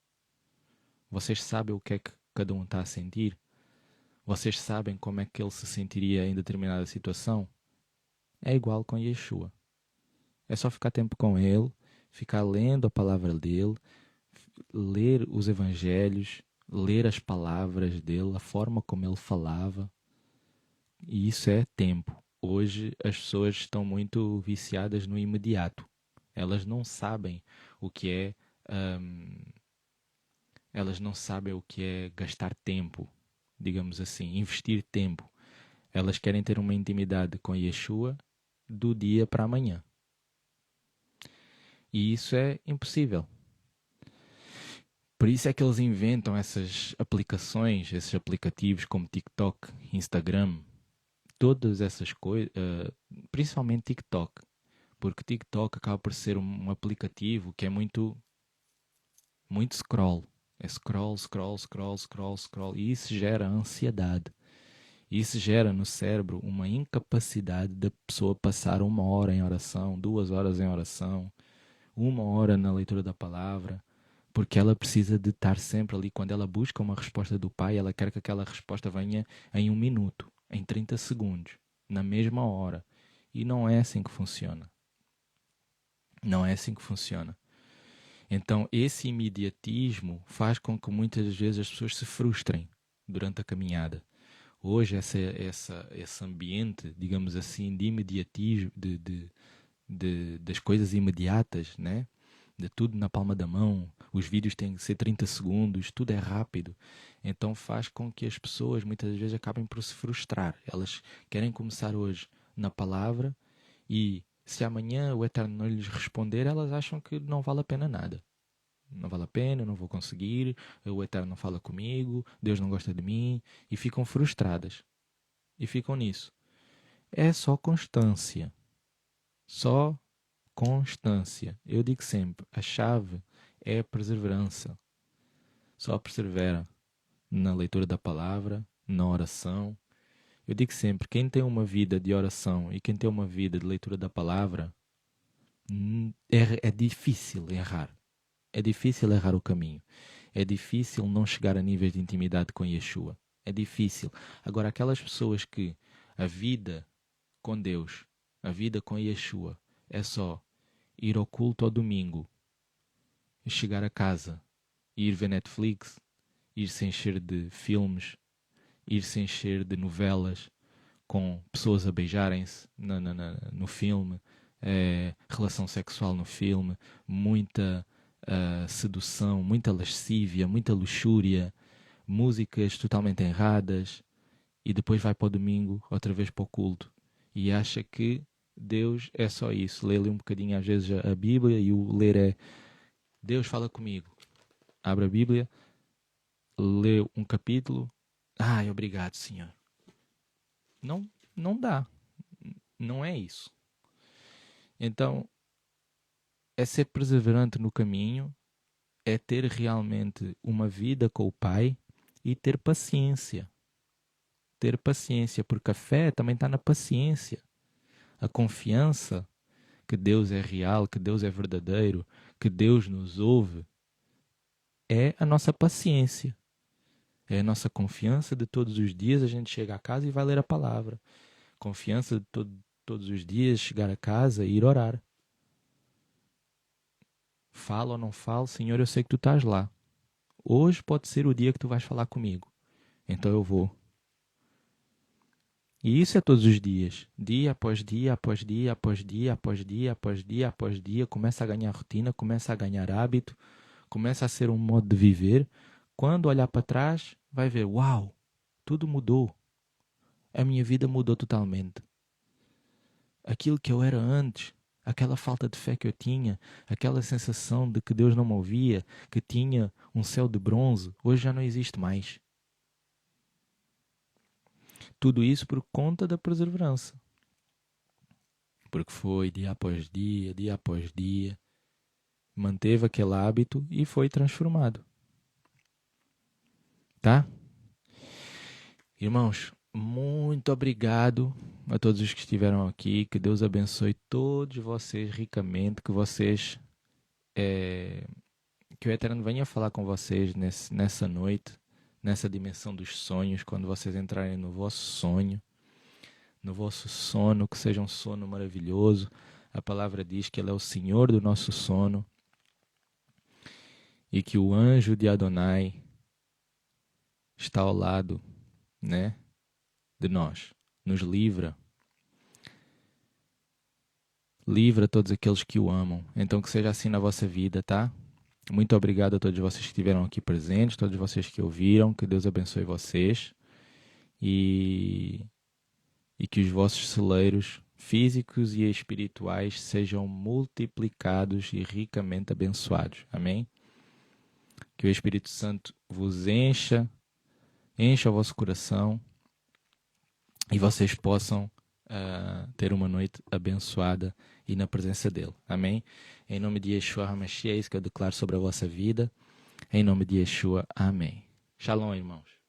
Vocês sabem o que é que cada um está a sentir? Vocês sabem como é que ele se sentiria em determinada situação? É igual com Yeshua. É só ficar tempo com ele, ficar lendo a palavra dele, ler os evangelhos, ler as palavras dele, a forma como ele falava. E isso é tempo. Hoje as pessoas estão muito viciadas no imediato. Elas não sabem o que é elas não sabem o que é gastar tempo, digamos assim, investir tempo. Elas querem ter uma intimidade com Yeshua do dia para amanhã. E isso é impossível. Por isso é que eles inventam essas aplicações, esses aplicativos como TikTok, Instagram, todas essas coisas, principalmente TikTok, porque TikTok acaba por ser um aplicativo que é muito scroll. É scroll, scroll, scroll, scroll, scroll. E isso gera ansiedade. Isso gera no cérebro uma incapacidade da pessoa passar 1 hora em oração, 2 horas em oração, 1 hora na leitura da palavra, porque ela precisa de estar sempre ali. Quando ela busca uma resposta do Pai, ela quer que aquela resposta venha em 1 minuto, em 30 segundos, na mesma hora. E não é assim que funciona. Não é assim que funciona. Então, esse imediatismo faz com que muitas vezes as pessoas se frustrem durante a caminhada. Hoje, esse ambiente, digamos assim, de imediatismo, das coisas imediatas, né? De tudo na palma da mão, os vídeos têm que ser 30 segundos, tudo é rápido. Então faz com que as pessoas muitas vezes acabem por se frustrar. Elas querem começar hoje na palavra e Se amanhã o Eterno não lhes responder, elas acham que não vale a pena nada. Não vale a pena, eu não vou conseguir, o Eterno não fala comigo, Deus não gosta de mim, e ficam frustradas. E ficam nisso. É só constância. Só constância. Eu digo sempre, a chave é a perseverança. Só persevera na leitura da palavra, na oração. Eu digo sempre, quem tem uma vida de oração e quem tem uma vida de leitura da palavra, é difícil errar. É difícil errar o caminho. É difícil não chegar a níveis de intimidade com Yeshua. É difícil. Agora, aquelas pessoas que a vida com Deus, a vida com Yeshua, é só ir ao culto ao domingo, chegar a casa, ir ver Netflix, ir se encher de filmes, ir se encher de novelas com pessoas a beijarem-se no filme, relação sexual no filme, muita sedução, muita lascívia, muita luxúria, músicas totalmente erradas, e depois vai para o domingo, outra vez para o culto, e acha que Deus é só isso. Lê ali um bocadinho às vezes a Bíblia, e o ler é Deus fala comigo. Abre a Bíblia, lê um capítulo, ai, obrigado, Senhor. Não dá. Não é isso. Então, é ser perseverante no caminho, é ter realmente uma vida com o Pai e ter paciência. Ter paciência, porque a fé também está na paciência. A confiança que Deus é real, que Deus é verdadeiro, que Deus nos ouve, é a nossa paciência. É a nossa confiança de todos os dias a gente chega a casa e vai ler a palavra. Confiança de todos os dias chegar a casa e ir orar. Fala ou não fala, Senhor, eu sei que tu estás lá. Hoje pode ser o dia que tu vais falar comigo. Então eu vou. E isso é todos os dias. Dia após dia, após dia, após dia, após dia, após dia, após dia. Começa a ganhar rotina, começa a ganhar hábito, começa a ser um modo de viver. Quando olhar para trás, vai ver, uau, tudo mudou. A minha vida mudou totalmente. Aquilo que eu era antes, aquela falta de fé que eu tinha, aquela sensação de que Deus não me ouvia, que tinha um céu de bronze, hoje já não existe mais. Tudo isso por conta da perseverança. Porque foi dia após dia, manteve aquele hábito e foi transformado. Tá? Irmãos, muito obrigado a todos os que estiveram aqui. Que Deus abençoe todos vocês ricamente. Que vocês, que o Eterno venha falar com vocês nessa noite, nessa dimensão dos sonhos, quando vocês entrarem no vosso sonho, no vosso sono, que seja um sono maravilhoso. A palavra diz que Ele é o Senhor do nosso sono e que o anjo de Adonai está ao lado, né, de nós, nos livra todos aqueles que o amam. Então que seja assim na vossa vida, tá? Muito obrigado a todos vocês que estiveram aqui presentes, todos vocês que ouviram, que Deus abençoe vocês e que os vossos celeiros físicos e espirituais sejam multiplicados e ricamente abençoados. Amém? Que o Espírito Santo vos encha o vosso coração e vocês possam ter uma noite abençoada e na presença dele. Amém? Em nome de Yeshua HaMashiach, é isso que eu declaro sobre a vossa vida. Em nome de Yeshua, amém. Shalom, irmãos.